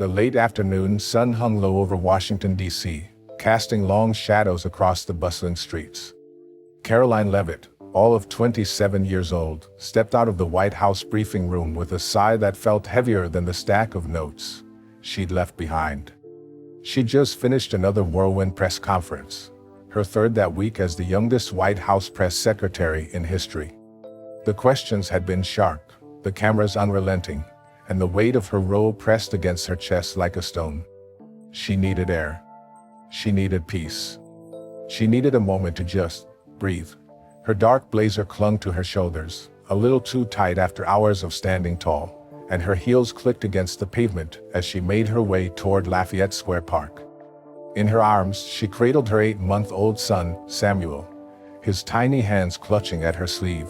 The late afternoon sun hung low over Washington, D.C., casting long shadows across the bustling streets. Karoline Leavitt, all of 27 years old, stepped out of the White House briefing room with a sigh that felt heavier than the stack of notes she'd left behind. She'd just finished another whirlwind press conference, her third that week as the youngest White House press secretary in history. The questions had been sharp, the cameras unrelenting, and the weight of her role pressed against her chest like a stone. She needed air. She needed peace. She needed a moment to just breathe. Her dark blazer clung to her shoulders, a little too tight after hours of standing tall, and her heels clicked against the pavement as she made her way toward Lafayette Square Park. In her arms, she cradled her 8-month-old son, Samuel, his tiny hands clutching at her sleeve.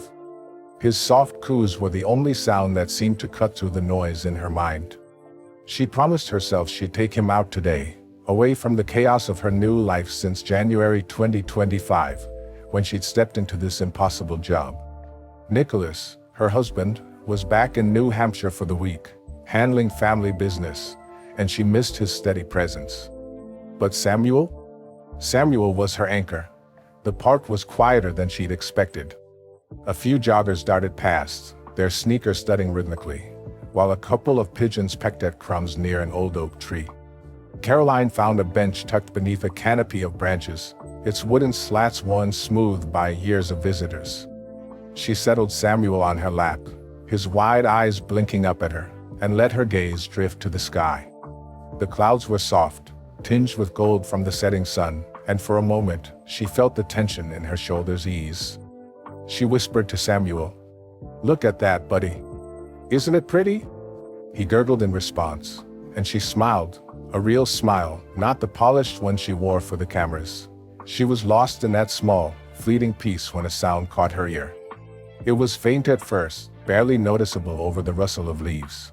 His soft coos were the only sound that seemed to cut through the noise in her mind. She promised herself she'd take him out today, away from the chaos of her new life since January 2025, when she'd stepped into this impossible job. Nicholas, her husband, was back in New Hampshire for the week, handling family business, and she missed his steady presence. But Samuel? Samuel was her anchor. The park was quieter than she'd expected. A few joggers darted past, their sneakers thudding rhythmically, while a couple of pigeons pecked at crumbs near an old oak tree. Karoline found a bench tucked beneath a canopy of branches, its wooden slats worn smooth by years of visitors. She settled Samuel on her lap, his wide eyes blinking up at her, and let her gaze drift to the sky. The clouds were soft, tinged with gold from the setting sun, and for a moment, she felt the tension in her shoulders ease. She whispered to Samuel, "Look at that, buddy. Isn't it pretty?" He gurgled in response, and she smiled, a real smile, not the polished one she wore for the cameras. She was lost in that small, fleeting peace when a sound caught her ear. It was faint at first, barely noticeable over the rustle of leaves,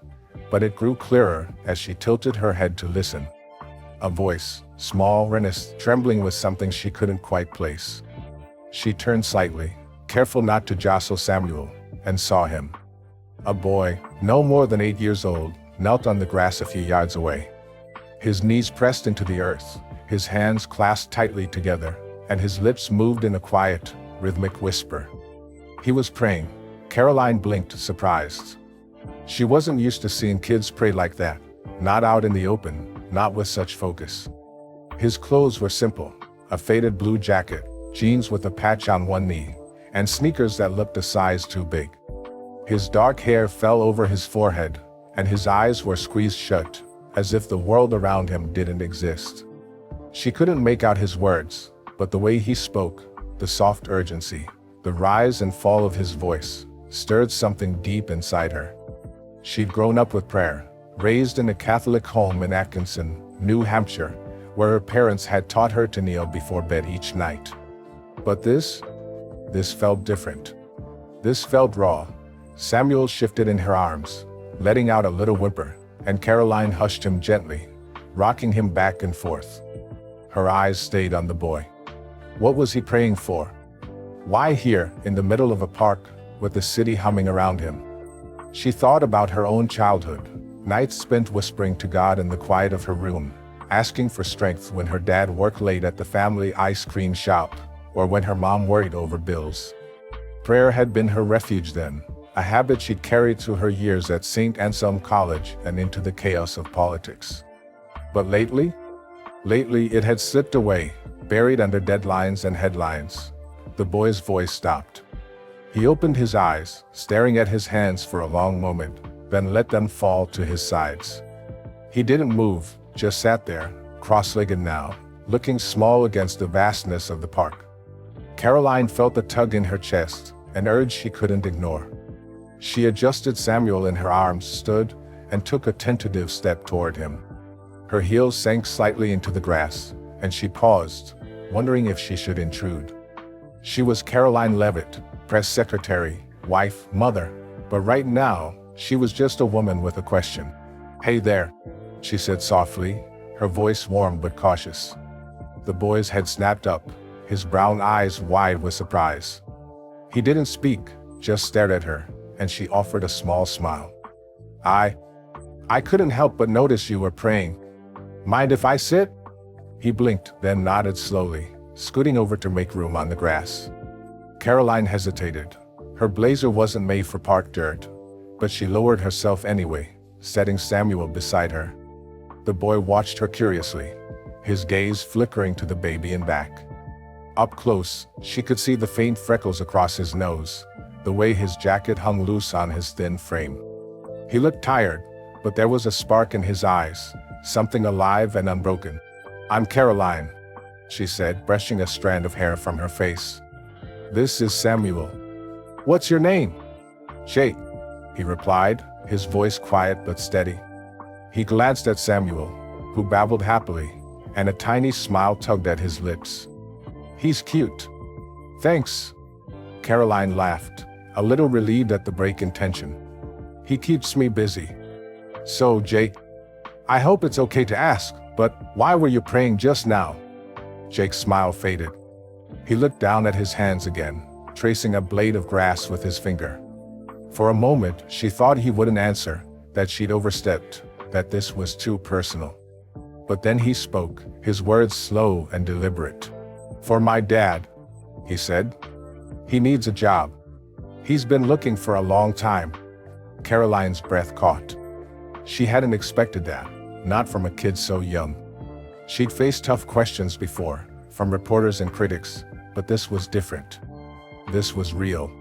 but it grew clearer as she tilted her head to listen. A voice, small, earnest, trembling with something she couldn't quite place. She turned slightly, careful not to jostle Samuel, and saw him. A boy, no more than 8 years old, knelt on the grass a few yards away. His knees pressed into the earth, his hands clasped tightly together, and his lips moved in a quiet, rhythmic whisper. He was praying. Karoline blinked, surprised. She wasn't used to seeing kids pray like that, not out in the open, not with such focus. His clothes were simple, a faded blue jacket, jeans with a patch on one knee, and sneakers that looked a size too big. His dark hair fell over his forehead, and his eyes were squeezed shut, as if the world around him didn't exist. She couldn't make out his words, but the way he spoke, the soft urgency, the rise and fall of his voice, stirred something deep inside her. She'd grown up with prayer, raised in a Catholic home in Atkinson, New Hampshire, where her parents had taught her to kneel before bed each night. But this felt different. This felt raw. Samuel shifted in her arms, letting out a little whimper, and Karoline hushed him gently, rocking him back and forth. Her eyes stayed on the boy. What was he praying for? Why here, in the middle of a park, with the city humming around him? She thought about her own childhood, nights spent whispering to God in the quiet of her room, asking for strength when her dad worked late at the family ice cream shop, or when her mom worried over bills. Prayer had been her refuge then, a habit she'd carried through her years at St. Anselm College and into the chaos of politics. But lately it had slipped away, buried under deadlines and headlines. The boy's voice stopped. He opened his eyes, staring at his hands for a long moment, then let them fall to his sides. He didn't move, just sat there, cross-legged now, looking small against the vastness of the park. Karoline felt a tug in her chest, an urge she couldn't ignore. She adjusted Samuel in her arms, stood, and took a tentative step toward him. Her heels sank slightly into the grass, and she paused, wondering if she should intrude. She was Karoline Leavitt, press secretary, wife, mother, but right now, she was just a woman with a question. "Hey there," she said softly, her voice warm but cautious. The boy's head snapped up, his brown eyes wide with surprise. He didn't speak, just stared at her, and she offered a small smile. I couldn't help but notice you were praying. Mind if I sit? He blinked, then nodded slowly, scooting over to make room on the grass. Karoline hesitated. Her blazer wasn't made for park dirt, but she lowered herself anyway, setting Samuel beside her. The boy watched her curiously, his gaze flickering to the baby in back. Up close, she could see the faint freckles across his nose, the way his jacket hung loose on his thin frame. He looked tired, but there was a spark in his eyes, something alive and unbroken. I'm Karoline, she said, brushing a strand of hair from her face. This is Samuel. What's your name? Jake, he replied, his voice quiet but steady. He glanced at Samuel, who babbled happily, and a tiny smile tugged at his lips. He's cute. Thanks. Karoline laughed, a little relieved at the break in tension. He keeps me busy. So, Jake, I hope it's okay to ask, but why were you praying just now? Jake's smile faded. He looked down at his hands again, tracing a blade of grass with his finger. For a moment, she thought he wouldn't answer, that she'd overstepped, that this was too personal. But then he spoke, his words slow and deliberate. For my dad, he said. He needs a job. He's been looking for a long time. Karoline's breath caught. She hadn't expected that, not from a kid so young. She'd faced tough questions before, from reporters and critics, but this was different. This was real.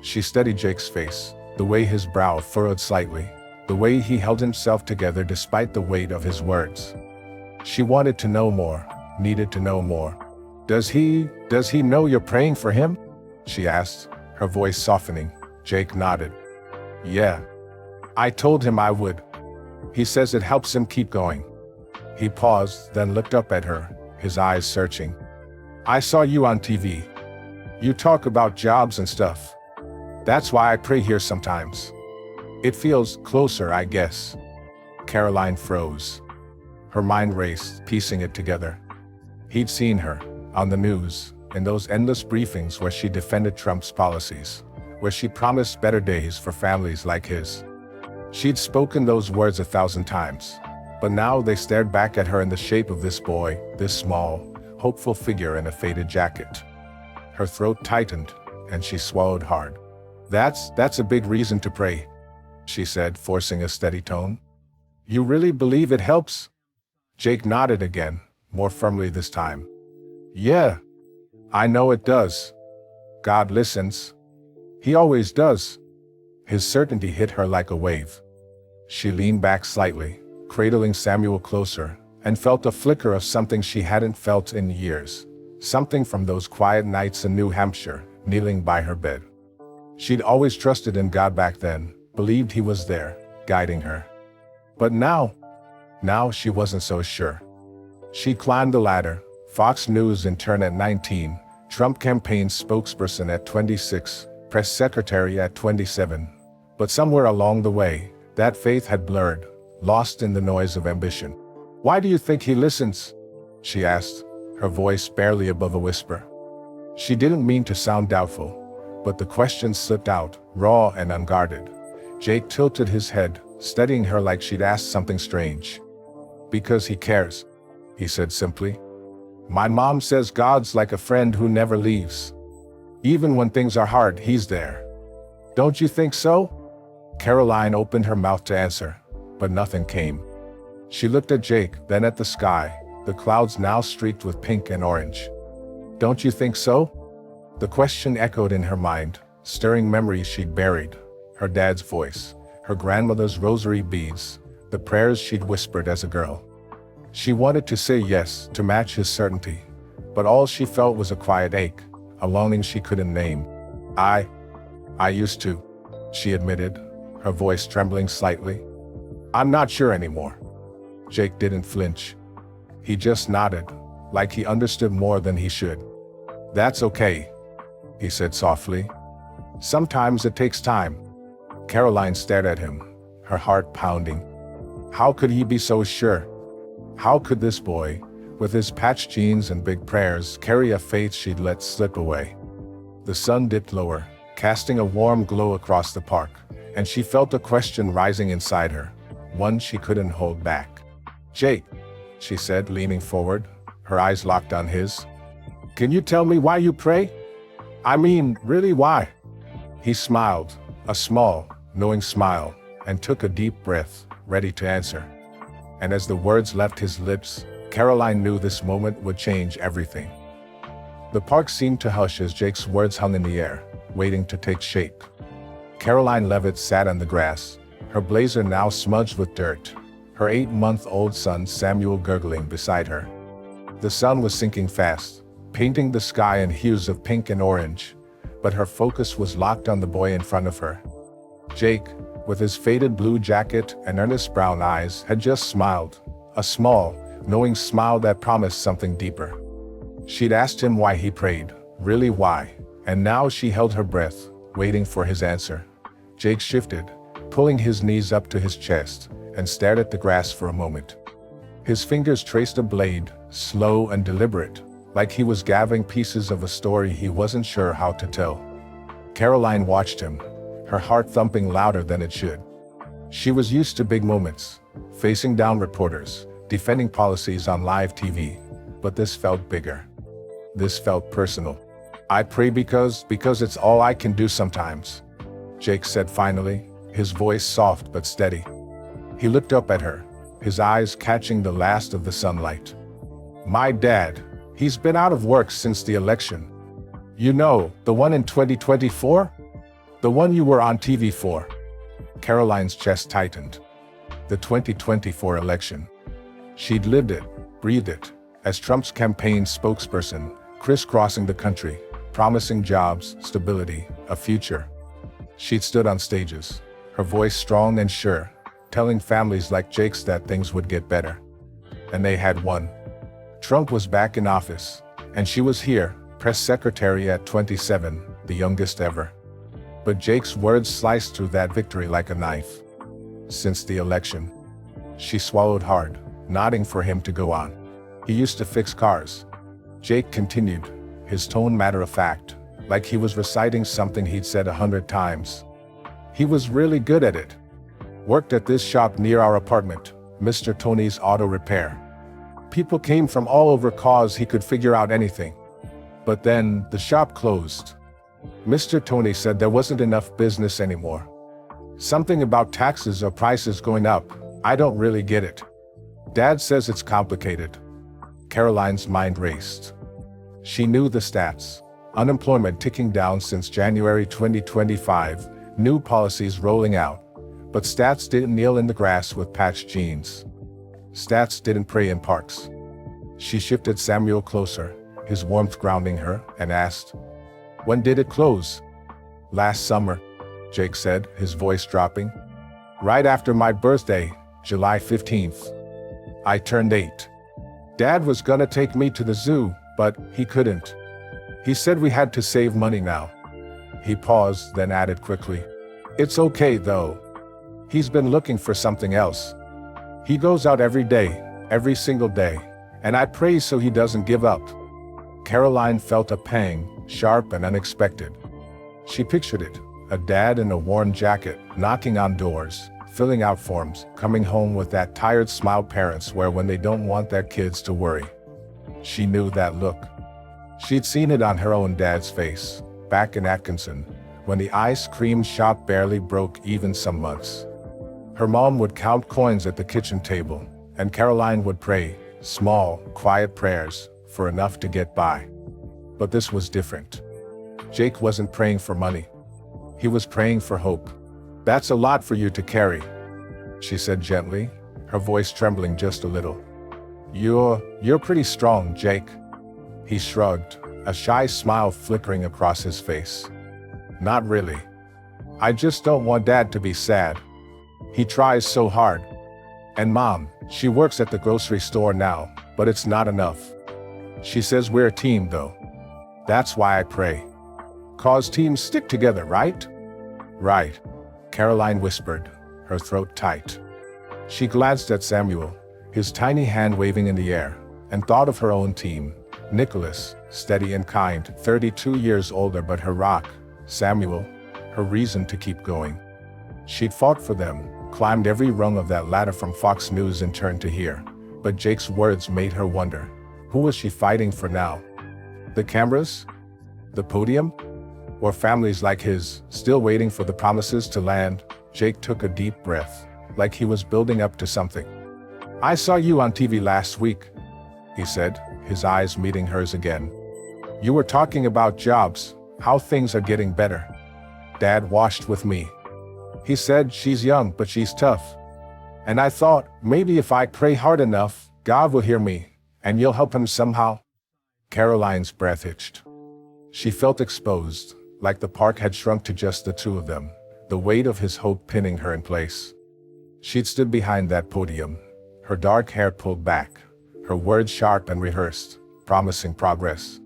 She studied Jake's face, the way his brow furrowed slightly, the way he held himself together despite the weight of his words. She wanted to know more, needed to know more. Does he know you're praying for him? She asked, her voice softening. Jake nodded. Yeah. I told him I would. He says it helps him keep going. He paused, then looked up at her, his eyes searching. I saw you on TV. You talk about jobs and stuff. That's why I pray here sometimes. It feels closer, I guess. Karoline froze. Her mind raced, piecing it together. He'd seen her, on the news, in those endless briefings where she defended Trump's policies, where she promised better days for families like his. She'd spoken those words 1,000 times, but now they stared back at her in the shape of this boy, this small, hopeful figure in a faded jacket. Her throat tightened, and she swallowed hard. That's a big reason to pray, she said, forcing a steady tone. You really believe it helps? Jake nodded again, more firmly this time. Yeah, I know it does. God listens. He always does. His certainty hit her like a wave. She leaned back slightly, cradling Samuel closer, and felt a flicker of something she hadn't felt in years. Something from those quiet nights in New Hampshire, kneeling by her bed. She'd always trusted in God back then, believed he was there, guiding her. But now she wasn't so sure. She climbed the ladder, Fox News intern at 19, Trump campaign spokesperson at 26, press secretary at 27. But somewhere along the way, that faith had blurred, lost in the noise of ambition. Why do you think he listens? She asked, her voice barely above a whisper. She didn't mean to sound doubtful, but the question slipped out, raw and unguarded. Jake tilted his head, studying her like she'd asked something strange. Because he cares, he said simply. My mom says God's like a friend who never leaves. Even when things are hard, he's there. Don't you think so? Karoline opened her mouth to answer, but nothing came. She looked at Jake, then at the sky, the clouds now streaked with pink and orange. Don't you think so? The question echoed in her mind, stirring memories she'd buried. Her dad's voice, her grandmother's rosary beads, the prayers she'd whispered as a girl. She wanted to say yes, to match his certainty, but all she felt was a quiet ache, a longing she couldn't name. I used to, she admitted, her voice trembling slightly. I'm not sure anymore. Jake didn't flinch. He just nodded, like he understood more than he should. That's okay, he said softly. Sometimes it takes time. Karoline stared at him, her heart pounding. How could he be so sure? How could this boy, with his patched jeans and big prayers, carry a faith she'd let slip away? The sun dipped lower, casting a warm glow across the park, and she felt a question rising inside her. one she couldn't hold back. "Jake," she said, leaning forward, her eyes locked on his. "Can you tell me why you pray? I mean, really why?" He smiled, a small, knowing smile, and took a deep breath, ready to answer. And as the words left his lips, Karoline knew this moment would change everything. The park seemed to hush as Jake's words hung in the air, waiting to take shape. Karoline Leavitt sat on the grass, her blazer now smudged with dirt, her 8-month-old son Samuel gurgling beside her. The sun was sinking fast, painting the sky in hues of pink and orange, but her focus was locked on the boy in front of her. Jake, with his faded blue jacket and earnest brown eyes, had just smiled, a small, knowing smile that promised something deeper. She'd asked him why he prayed, really why, and now she held her breath, waiting for his answer. Jake shifted, pulling his knees up to his chest, and stared at the grass for a moment. His fingers traced a blade, slow and deliberate, like he was gathering pieces of a story he wasn't sure how to tell. Karoline watched him, her heart thumping louder than it should. She was used to big moments, facing down reporters, defending policies on live TV, but this felt bigger. This felt personal. "I pray because it's all I can do sometimes," Jake said finally, his voice soft but steady. He looked up at her, his eyes catching the last of the sunlight. "My dad, he's been out of work since the election. You know, the one in 2024? The one you were on TV for." Karoline's chest tightened. The 2024 election. She'd lived it, breathed it, as Trump's campaign spokesperson, crisscrossing the country, promising jobs, stability, a future. She'd stood on stages, her voice strong and sure, telling families like Jake's that things would get better. And they had won. Trump was back in office, and she was here, press secretary at 27, the youngest ever. But Jake's words sliced through that victory like a knife. "Since the election." She swallowed hard, nodding for him to go on. "He used to fix cars." Jake continued, his tone matter-of-fact, like he was reciting something he'd said 100 times. "He was really good at it. Worked at this shop near our apartment, Mr. Tony's Auto Repair. People came from all over 'cause he could figure out anything. But then, the shop closed. Mr. Tony said there wasn't enough business anymore. Something about taxes or prices going up, I don't really get it. Dad says it's complicated." Karoline's mind raced. She knew the stats. Unemployment ticking down since January 2025, new policies rolling out. But stats didn't kneel in the grass with patched jeans. Stats didn't pray in parks. She shifted Samuel closer, his warmth grounding her, and asked, "When did it close?" "Last summer," Jake said, his voice dropping. "Right after my birthday, July 15th. I turned 8. Dad was gonna take me to the zoo, but he couldn't. He said we had to save money now." He paused, then added quickly, "It's okay though. He's been looking for something else. He goes out every day, every single day, and I pray so he doesn't give up." Karoline felt a pang, sharp and unexpected. She pictured it, a dad in a worn jacket, knocking on doors, filling out forms, coming home with that tired smile parents wear when they don't want their kids to worry. She knew that look. She'd seen it on her own dad's face, back in Atkinson, when the ice cream shop barely broke even some months. Her mom would count coins at the kitchen table, and Karoline would pray, small, quiet prayers, for enough to get by. But this was different. Jake wasn't praying for money. He was praying for hope. "That's a lot for you to carry," she said gently, her voice trembling just a little. You're pretty strong, Jake." He shrugged, a shy smile flickering across his face. "Not really. I just don't want Dad to be sad. He tries so hard. And Mom, she works at the grocery store now, but it's not enough. She says we're a team though. That's why I pray. 'Cause teams stick together, right?" "Right," Karoline whispered, her throat tight. She glanced at Samuel, his tiny hand waving in the air, and thought of her own team. Nicholas, steady and kind, 32 years older but her rock. Samuel, her reason to keep going. She'd fought for them, climbed every rung of that ladder from Fox News in turn to hear. But Jake's words made her wonder. Who was she fighting for now? The cameras? The podium? Or families like his, still waiting for the promises to land? Jake took a deep breath, like he was building up to something. "I saw you on TV last week," he said, his eyes meeting hers again. "You were talking about jobs, how things are getting better. Dad washed with me. He said she's young but she's tough. And I thought, maybe if I pray hard enough, God will hear me, and you'll help him somehow." Karoline's breath hitched. She felt exposed, like the park had shrunk to just the two of them, the weight of his hope pinning her in place. She'd stood behind that podium, her dark hair pulled back, her words sharp and rehearsed, promising progress.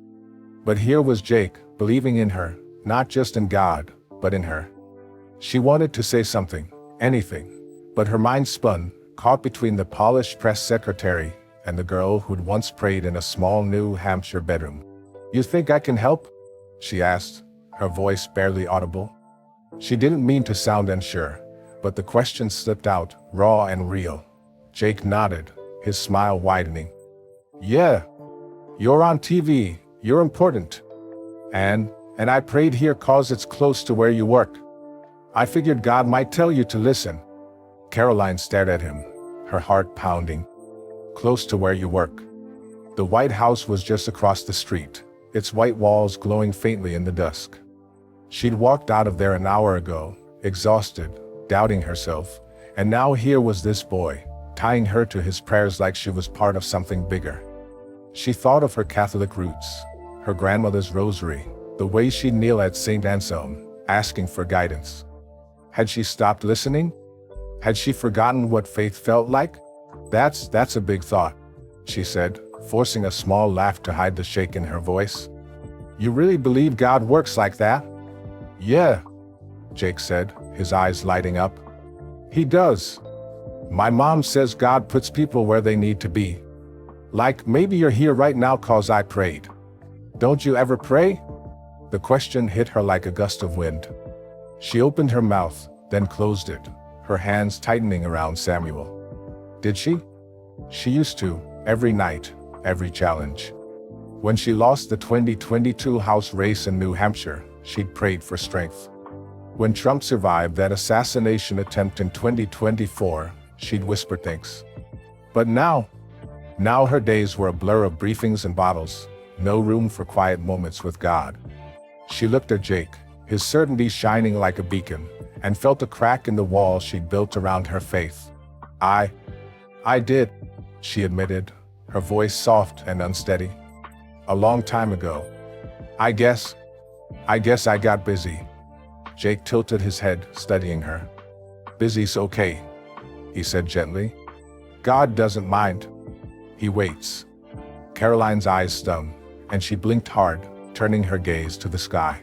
But here was Jake, believing in her, not just in God, but in her. She wanted to say something, anything, but her mind spun, caught between the polished press secretary and the girl who'd once prayed in a small New Hampshire bedroom. "You think I can help?" she asked, her voice barely audible. She didn't mean to sound unsure, but the question slipped out, raw and real. Jake nodded, his smile widening. "Yeah. You're on TV, you're important. And I prayed here 'cause it's close to where you work. I figured God might tell you to listen." Karoline stared at him, her heart pounding. Close to where you work. The White House was just across the street, its white walls glowing faintly in the dusk. She'd walked out of there an hour ago, exhausted, doubting herself, and now here was this boy, tying her to his prayers like she was part of something bigger. She thought of her Catholic roots, her grandmother's rosary, the way she'd kneel at St. Anselm, asking for guidance. Had she stopped listening? Had she forgotten what faith felt like? That's a big thought," she said, forcing a small laugh to hide the shake in her voice. "You really believe God works like that?" "Yeah," Jake said, his eyes lighting up. "He does. My mom says God puts people where they need to be. Like, maybe you're here right now 'cause I prayed. Don't you ever pray?" The question hit her like a gust of wind. She opened her mouth, then closed it, her hands tightening around Samuel. Did she? She used to, every night, every challenge. When she lost the 2022 House race in New Hampshire, she'd prayed for strength. When Trump survived that assassination attempt in 2024, she'd whispered thanks. But now her days were a blur of briefings and bottles, no room for quiet moments with God. She looked at Jake, his certainty shining like a beacon, and felt a crack in the wall she'd built around her faith. I did, she admitted, her voice soft and unsteady. "A long time ago. I guess I got busy." Jake tilted his head, studying her. "Busy's okay," he said gently. "God doesn't mind. He waits." Karoline's eyes stung, and she blinked hard, turning her gaze to the sky.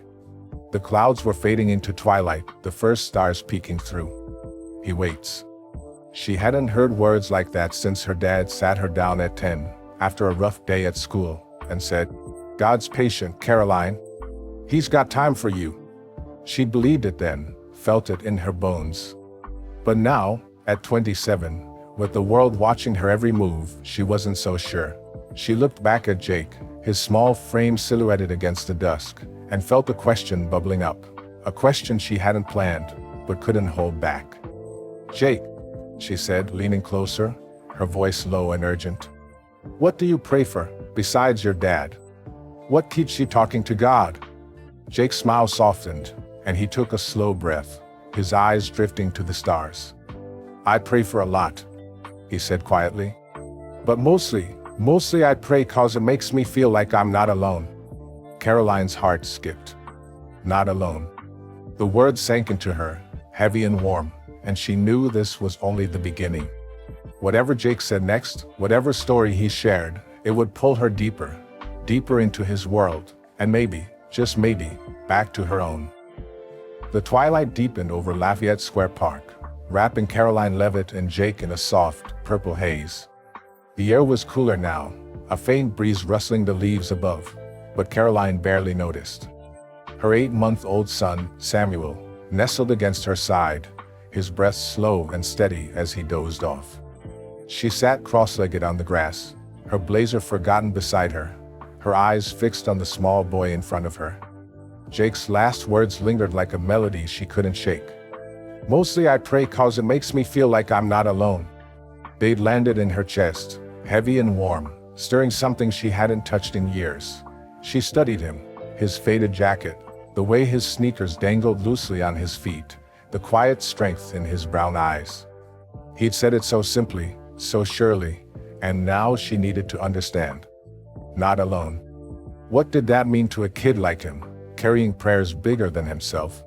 The clouds were fading into twilight, the first stars peeking through. "He waits." She hadn't heard words like that since her dad sat her down at 10, after a rough day at school, and said, "God's patient, Karoline. He's got time for you." She believed it then, felt it in her bones. But now, at 27, with the world watching her every move, she wasn't so sure. She looked back at Jake, his small frame silhouetted against the dusk, and felt a question bubbling up, a question she hadn't planned, but couldn't hold back. "Jake," she said, leaning closer, her voice low and urgent. "What do you pray for, besides your dad? What keeps you talking to God?" Jake's smile softened, and he took a slow breath, his eyes drifting to the stars. "I pray for a lot," he said quietly. "But mostly I pray 'cause it makes me feel like I'm not alone." Karoline's heart skipped. Not alone. The word sank into her, heavy and warm, and she knew this was only the beginning. Whatever Jake said next, whatever story he shared, it would pull her deeper, deeper into his world, and maybe, just maybe, back to her own. The twilight deepened over Lafayette Square Park, wrapping Karoline Leavitt and Jake in a soft, purple haze. The air was cooler now, a faint breeze rustling the leaves above, but Karoline barely noticed. Her 8-month-old son, Samuel, nestled against her side, his breath slow and steady as he dozed off. She sat cross-legged on the grass, her blazer forgotten beside her, her eyes fixed on the small boy in front of her. Jake's last words lingered like a melody she couldn't shake. "Mostly I pray 'cause it makes me feel like I'm not alone." They'd landed in her chest, heavy and warm, stirring something she hadn't touched in years. She studied him, his faded jacket, the way his sneakers dangled loosely on his feet, the quiet strength in his brown eyes. He'd said it so simply, so surely, and now she needed to understand. Not alone. What did that mean to a kid like him, carrying prayers bigger than himself?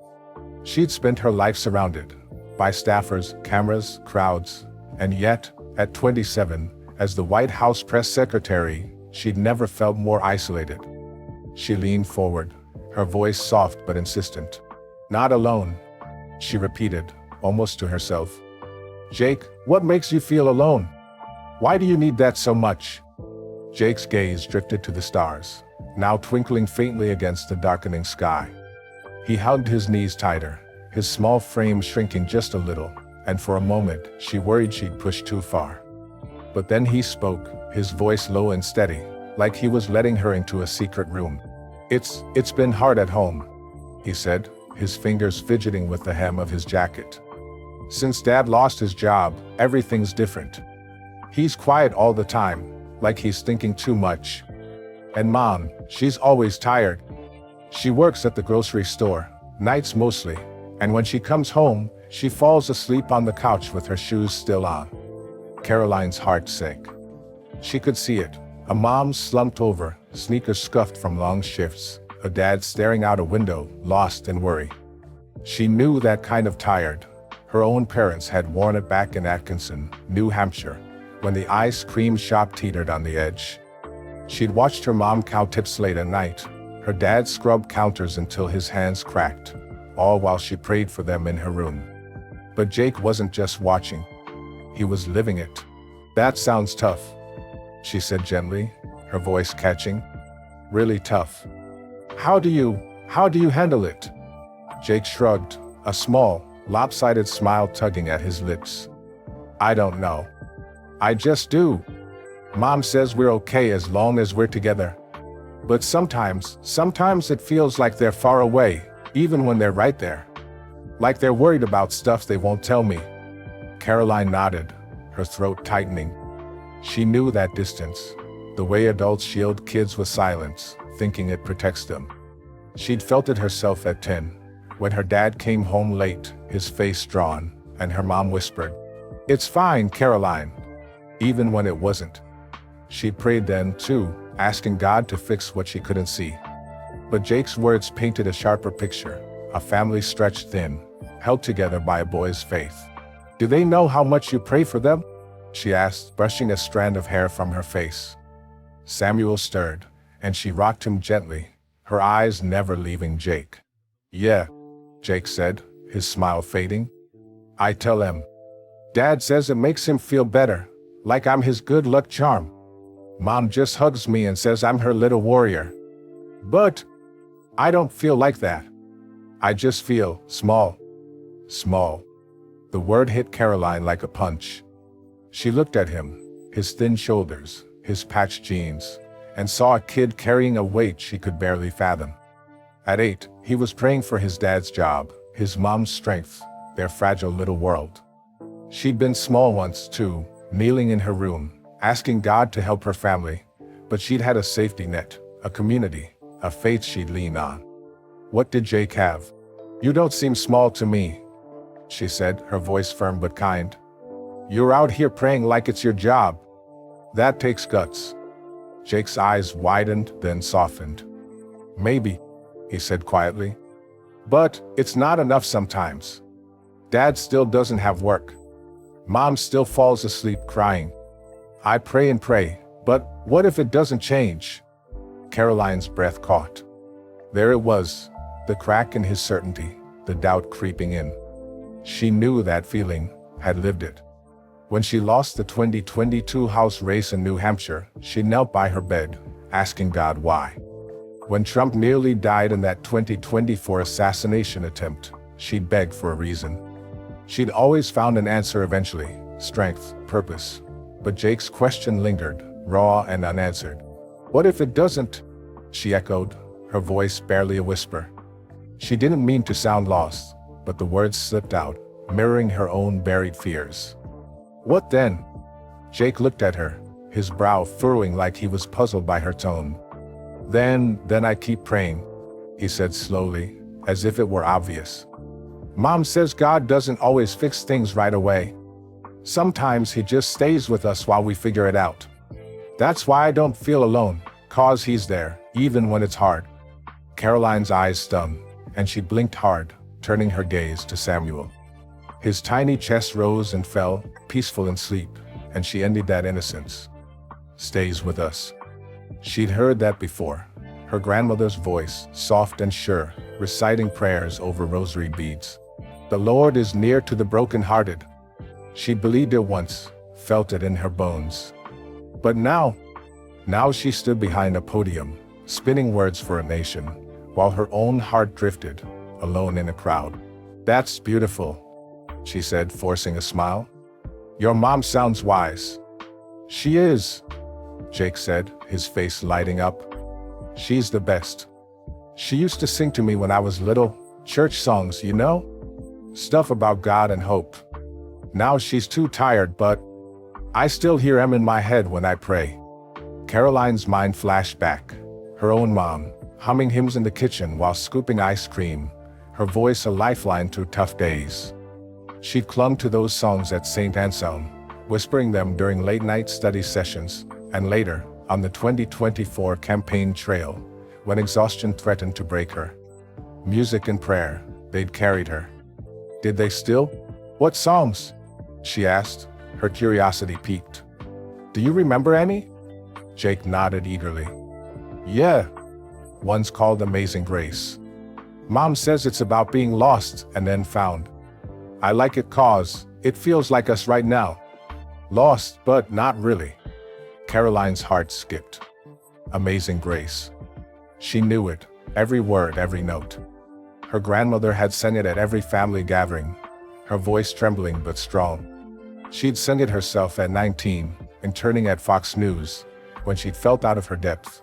She'd spent her life surrounded by staffers, cameras, crowds, and yet, at 27, as the White House press secretary, she'd never felt more isolated. She leaned forward, her voice soft but insistent. "Not alone," she repeated, almost to herself. "Jake, what makes you feel alone? Why do you need that so much?" Jake's gaze drifted to the stars, now twinkling faintly against the darkening sky. He hugged his knees tighter, his small frame shrinking just a little, and for a moment, she worried she'd pushed too far. But then he spoke, his voice low and steady, like he was letting her into a secret room. It's been hard at home," he said, his fingers fidgeting with the hem of his jacket. "Since Dad lost his job, everything's different. He's quiet all the time, like he's thinking too much. And Mom, she's always tired. She works at the grocery store, nights mostly, and when she comes home, she falls asleep on the couch with her shoes still on." Karoline's heart sank. She could see it. A mom slumped over, sneakers scuffed from long shifts, a dad staring out a window, lost in worry. She knew that kind of tired. Her own parents had worn it back in Atkinson, New Hampshire, when the ice cream shop teetered on the edge. She'd watched her mom count tips late at night, her dad scrub counters until his hands cracked, all while she prayed for them in her room. But Jake wasn't just watching. He was living it. "That sounds tough," she said gently, her voice catching. "Really tough. How do you handle it?" Jake shrugged, a small, lopsided smile tugging at his lips. "I don't know. I just do. Mom says we're okay as long as we're together. But sometimes it feels like they're far away, even when they're right there. Like they're worried about stuff they won't tell me." Karoline nodded, her throat tightening. She knew that distance, the way adults shield kids with silence, thinking it protects them. She'd felt it herself at 10, when her dad came home late, his face drawn, and her mom whispered, "It's fine, Karoline," even when it wasn't. She prayed then, too, asking God to fix what she couldn't see. But Jake's words painted a sharper picture, a family stretched thin, held together by a boy's faith. "Do they know how much you pray for them?" she asked, brushing a strand of hair from her face. Samuel stirred, and she rocked him gently, her eyes never leaving Jake. "Yeah," Jake said, his smile fading. "I tell him. Dad says it makes him feel better, like I'm his good luck charm. Mom just hugs me and says I'm her little warrior. But I don't feel like that. I just feel small." Small. The word hit Karoline like a punch. She looked at him, his thin shoulders, his patched jeans, and saw a kid carrying a weight she could barely fathom. At 8, he was praying for his dad's job, his mom's strength, their fragile little world. She'd been small once, too, kneeling in her room, asking God to help her family, but she'd had a safety net, a community, a faith she'd lean on. What did Jake have? "You don't seem small to me," she said, her voice firm but kind. "You're out here praying like it's your job. That takes guts." Jake's eyes widened, then softened. "Maybe," he said quietly. "But it's not enough sometimes. Dad still doesn't have work. Mom still falls asleep crying. I pray and pray, but what if it doesn't change?" Karoline's breath caught. There it was, the crack in his certainty, the doubt creeping in. She knew that feeling, had lived it. When she lost the 2022 House race in New Hampshire, she knelt by her bed, asking God why. When Trump nearly died in that 2024 assassination attempt, she begged for a reason. She'd always found an answer eventually, strength, purpose. But Jake's question lingered, raw and unanswered. What if it doesn't? She echoed, her voice barely a whisper. She didn't mean to sound lost, but the words slipped out, mirroring her own buried fears. What then? Jake looked at her, his brow furrowing like he was puzzled by her tone. Then I keep praying, he said slowly, as if it were obvious. Mom says God doesn't always fix things right away. Sometimes he just stays with us while we figure it out. That's why I don't feel alone, 'cause he's there, even when it's hard. Karoline's eyes stung, and she blinked hard, turning her gaze to Samuel. His tiny chest rose and fell, peaceful in sleep, and she envied that innocence. Stays with us. She'd heard that before. Her grandmother's voice, soft and sure, reciting prayers over rosary beads. The Lord is near to the brokenhearted. She believed it once, felt it in her bones. But now she stood behind a podium, spinning words for a nation, while her own heart drifted, alone in a crowd. That's beautiful, she said, forcing a smile. Your mom sounds wise. She is, Jake said, his face lighting up. She's the best. She used to sing to me when I was little, church songs, you know? Stuff about God and hope. Now she's too tired, but I still hear him in my head when I pray. Karoline's mind flashed back. Her own mom, humming hymns in the kitchen while scooping ice cream, her voice a lifeline through tough days. She'd clung to those songs at St. Anselm, whispering them during late-night study sessions, and later, on the 2024 campaign trail, when exhaustion threatened to break her. Music and prayer, they'd carried her. Did they still? What songs? She asked, her curiosity piqued. Do you remember any? Jake nodded eagerly. Yeah. One's called Amazing Grace. Mom says it's about being lost and then found. I like it 'cause it feels like us right now. Lost, but not really. Karoline's heart skipped. Amazing Grace. She knew it, every word, every note. Her grandmother had sung it at every family gathering, her voice trembling but strong. She'd sung it herself at 19, interning at Fox News, when she'd felt out of her depth.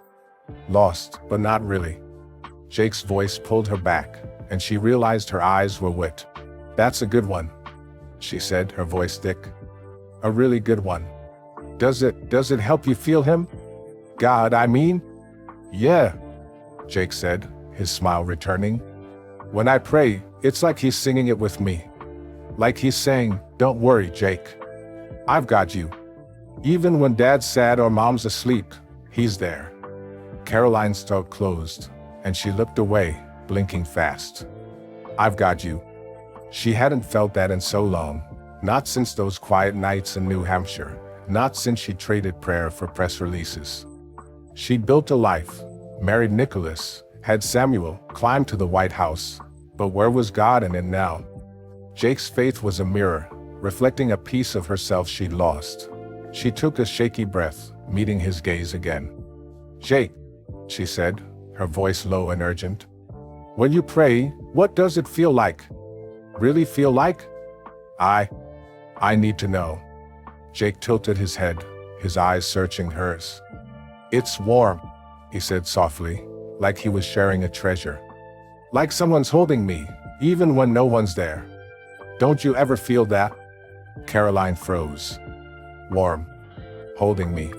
Lost, but not really. Jake's voice pulled her back, and she realized her eyes were wet. That's a good one, she said, her voice thick. A really good one. Does it help you feel him? God, I mean? Yeah, Jake said, his smile returning. When I pray, it's like he's singing it with me. Like he's saying, don't worry, Jake. I've got you. Even when Dad's sad or Mom's asleep, he's there. Karoline's throat closed, and she looked away, blinking fast. I've got you. She hadn't felt that in so long, not since those quiet nights in New Hampshire, not since she traded prayer for press releases. She'd built a life, married Nicholas, had Samuel, climbed to the White House, but where was God in it now? Jake's faith was a mirror, reflecting a piece of herself she'd lost. She took a shaky breath, meeting his gaze again. Jake, she said, her voice low and urgent. When you pray, what does it feel like? Really feel like? I need to know. Jake tilted his head, his eyes searching hers. It's warm, he said softly, like he was sharing a treasure. Like someone's holding me, even when no one's there. Don't you ever feel that? Karoline froze. Warm. Holding me.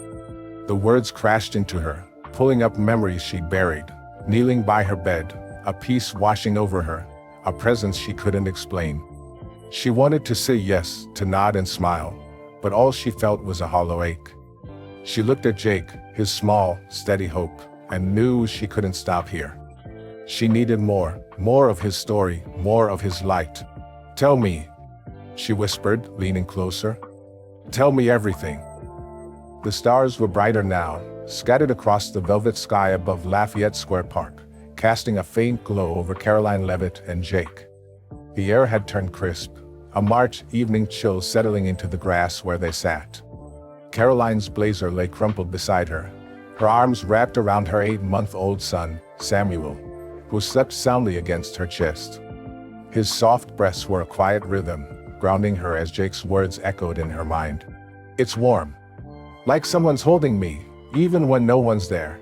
The words crashed into her, pulling up memories she'd buried, kneeling by her bed, a peace washing over her, a presence she couldn't explain. She wanted to say yes, to nod and smile, but all she felt was a hollow ache. She looked at Jake, his small, steady hope, and knew she couldn't stop here. She needed more of his story, more of his light. Tell me, she whispered, leaning closer. Tell me everything. The stars were brighter now, scattered across the velvet sky above Lafayette Square Park, casting a faint glow over Karoline Leavitt and Jake. The air had turned crisp, a March evening chill settling into the grass where they sat. Karoline's blazer lay crumpled beside her, her arms wrapped around her 8-month-old son, Samuel, who slept soundly against her chest. His soft breaths were a quiet rhythm, grounding her as Jake's words echoed in her mind. It's warm. Like someone's holding me, even when no one's there.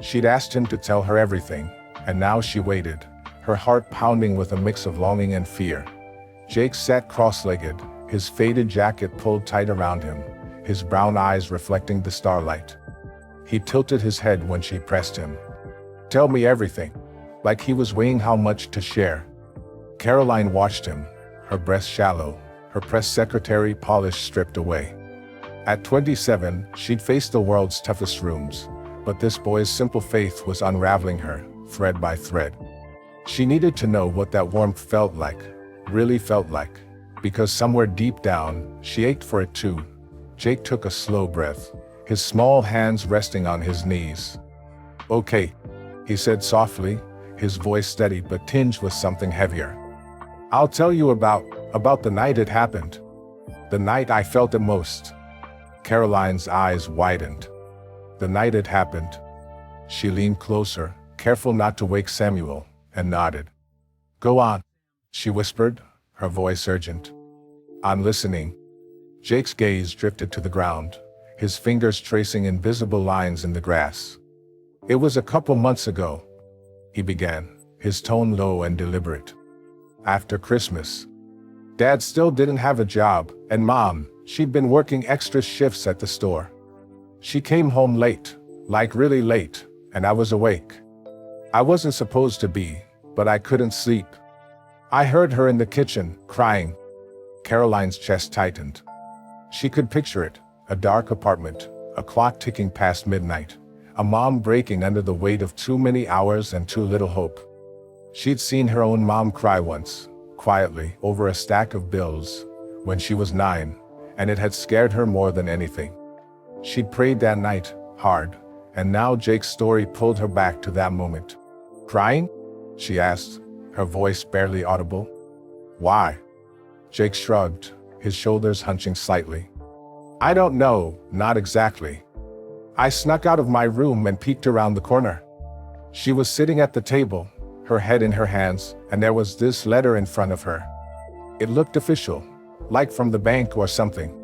She'd asked him to tell her everything, and now she waited, her heart pounding with a mix of longing and fear. Jake sat cross-legged, his faded jacket pulled tight around him, his brown eyes reflecting the starlight. He tilted his head when she pressed him. Tell me everything. Like he was weighing how much to share. Karoline watched him, her breath shallow, her press secretary polish stripped away. At 27, she'd faced the world's toughest rooms, but this boy's simple faith was unraveling her, thread by thread. She needed to know what that warmth felt like, really felt like, because somewhere deep down, she ached for it too. Jake took a slow breath, his small hands resting on his knees. Okay, he said softly, his voice steady but tinged with something heavier. I'll tell you about the night it happened. The night I felt it most. Karoline's eyes widened. The night it happened. She leaned closer, careful not to wake Samuel, and nodded. Go on, she whispered, her voice urgent. I'm listening. Jake's gaze drifted to the ground, his fingers tracing invisible lines in the grass. It was a couple months ago, he began, his tone low and deliberate. After Christmas. Dad still didn't have a job, and Mom, she'd been working extra shifts at the store. She came home late, like really late, and I was awake. I wasn't supposed to be, but I couldn't sleep. I heard her in the kitchen, crying. Karoline's chest tightened. She could picture it, a dark apartment, a clock ticking past midnight, a mom breaking under the weight of too many hours and too little hope. She'd seen her own mom cry once, quietly, over a stack of bills, when she was 9, and it had scared her more than anything. She'd prayed that night, hard, and now Jake's story pulled her back to that moment. Crying? She asked, her voice barely audible. Why? Jake shrugged, his shoulders hunching slightly. I don't know, not exactly. I snuck out of my room and peeked around the corner. She was sitting at the table, her head in her hands, and there was this letter in front of her. It looked official, like from the bank or something.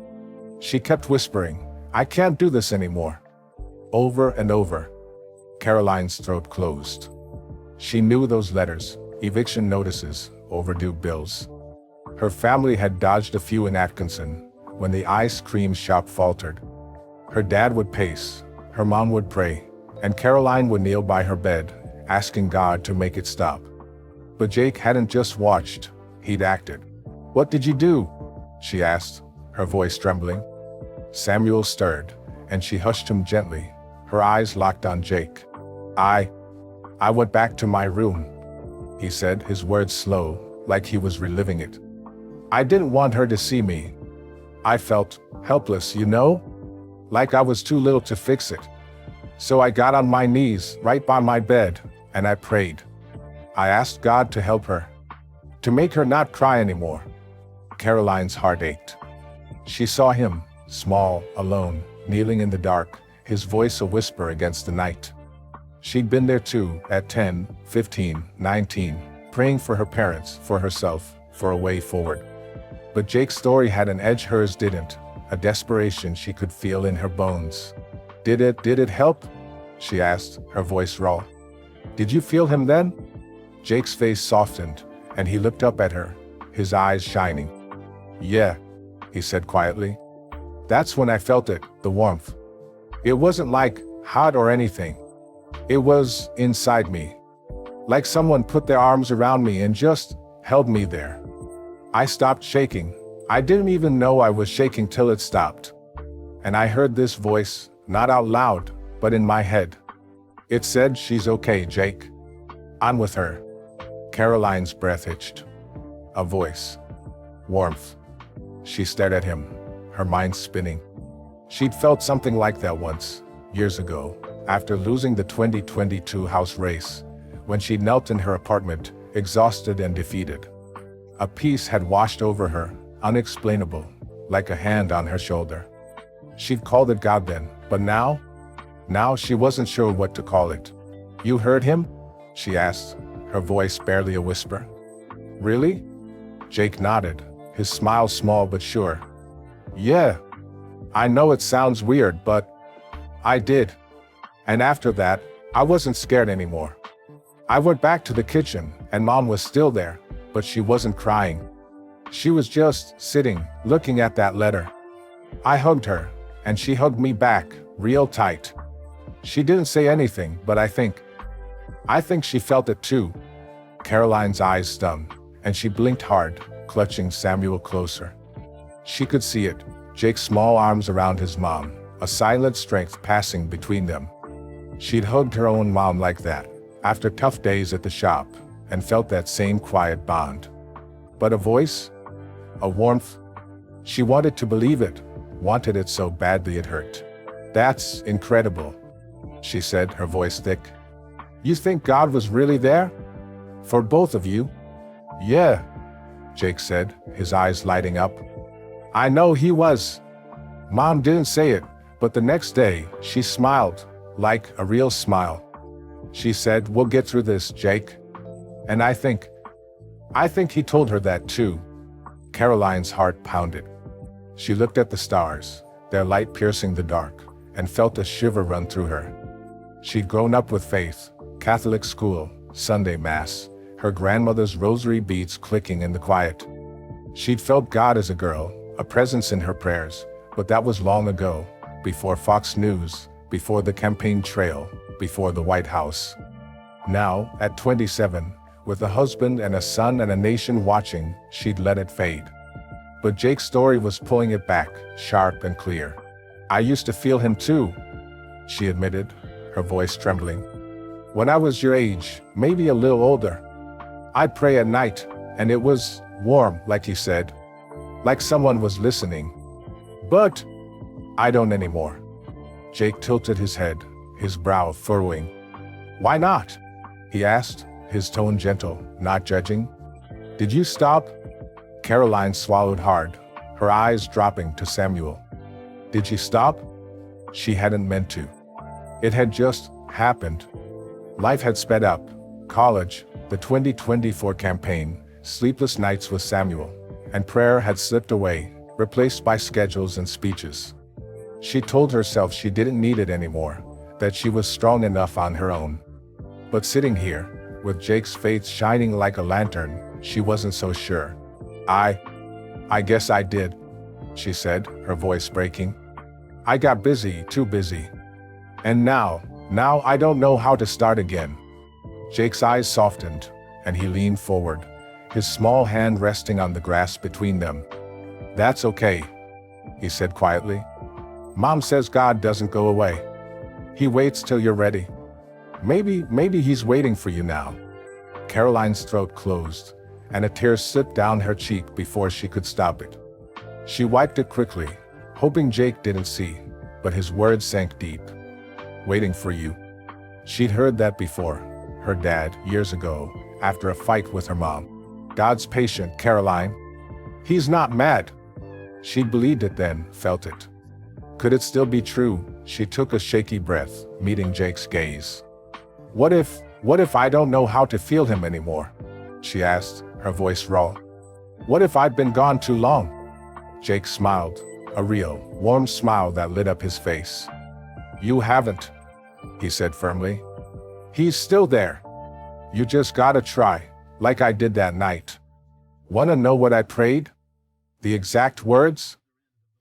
She kept whispering, I can't do this anymore. Over and over. Karoline's throat closed. She knew those letters, eviction notices, overdue bills. Her family had dodged a few in Atkinson, when the ice cream shop faltered. Her dad would pace, her mom would pray, and Karoline would kneel by her bed, asking God to make it stop. But Jake hadn't just watched, he'd acted. What did you do? She asked, her voice trembling. Samuel stirred, and she hushed him gently, her eyes locked on Jake. I went back to my room, he said, his words slow, like he was reliving it. I didn't want her to see me. I felt helpless, you know? Like I was too little to fix it. So I got on my knees, right by my bed, and I prayed. I asked God to help her, to make her not cry anymore. Karoline's heart ached. She saw him, small, alone, kneeling in the dark, his voice a whisper against the night. She'd been there too, at 10, 15, 19, praying for her parents, for herself, for a way forward. But Jake's story had an edge hers didn't, a desperation she could feel in her bones. Did it help? She asked, her voice raw. Did you feel him then? Jake's face softened, and he looked up at her, his eyes shining. Yeah, he said quietly. That's when I felt it, the warmth. It wasn't like hot or anything. It was inside me. Like someone put their arms around me and just held me there. I stopped shaking. I didn't even know I was shaking till it stopped. And I heard this voice, not out loud, but in my head. It said, she's okay, Jake. I'm with her. Karoline's breath hitched. A voice. Warmth. She stared at him, her mind spinning. She'd felt something like that once, years ago, after losing the 2022 house race, when she knelt in her apartment, exhausted and defeated. A peace had washed over her, unexplainable, like a hand on her shoulder. She'd called it God then, but now she wasn't sure what to call it. You heard him? She asked, her voice barely a whisper. Really? Jake nodded, his smile small but sure. Yeah. I know it sounds weird, but I did. And after that, I wasn't scared anymore. I went back to the kitchen, and Mom was still there, but she wasn't crying. She was just sitting, looking at that letter. I hugged her, and she hugged me back, real tight. She didn't say anything, but I think she felt it too. Karoline's eyes stung, and she blinked hard, clutching Samuel closer. She could see it, Jake's small arms around his mom, a silent strength passing between them. She'd hugged her own mom like that, after tough days at the shop, and felt that same quiet bond. But a voice? A warmth? She wanted to believe it, wanted it so badly it hurt. That's incredible, she said, her voice thick. You think God was really there? For both of you? Yeah, Jake said, his eyes lighting up. I know he was. Mom didn't say it, but the next day, she smiled, like a real smile. She said, we'll get through this, Jake. And I think he told her that too. Karoline's heart pounded. She looked at the stars, their light piercing the dark, and felt a shiver run through her. She'd grown up with faith, Catholic school, Sunday Mass, her grandmother's rosary beads clicking in the quiet. She'd felt God as a girl, a presence in her prayers, but that was long ago, before Fox News, before the campaign trail, before the White House. Now, at 27, with a husband and a son and a nation watching, she'd let it fade. But Jake's story was pulling it back, sharp and clear. I used to feel him too, she admitted, her voice trembling. When I was your age, maybe a little older, I'd pray at night, and it was warm, like he said, like someone was listening. But I don't anymore. Jake tilted his head, his brow furrowing. Why not? He asked, his tone gentle, not judging. Did you stop? Karoline swallowed hard, her eyes dropping to Samuel. Did she stop? She hadn't meant to. It had just happened. Life had sped up. College, the 2024 campaign, sleepless nights with Samuel, and prayer had slipped away, replaced by schedules and speeches. She told herself she didn't need it anymore, that she was strong enough on her own. But sitting here, with Jake's faith shining like a lantern, she wasn't so sure. I guess I did, she said, her voice breaking. I got busy, too busy. And now I don't know how to start again. Jake's eyes softened, and he leaned forward, his small hand resting on the grass between them. That's okay, he said quietly. Mom says God doesn't go away. He waits till you're ready. Maybe he's waiting for you now. Karoline's throat closed, and a tear slipped down her cheek before she could stop it. She wiped it quickly, hoping Jake didn't see, but his words sank deep. Waiting for you. She'd heard that before, her dad, years ago, after a fight with her mom. God's patient, Karoline. He's not mad. She'd believed it then, felt it. Could it still be true? She took a shaky breath, meeting Jake's gaze. What if I don't know how to feel him anymore? She asked, her voice raw. What if I'd been gone too long? Jake smiled, a real, warm smile that lit up his face. You haven't, he said firmly. He's still there. You just gotta try, like I did that night. Wanna know what I prayed? The exact words?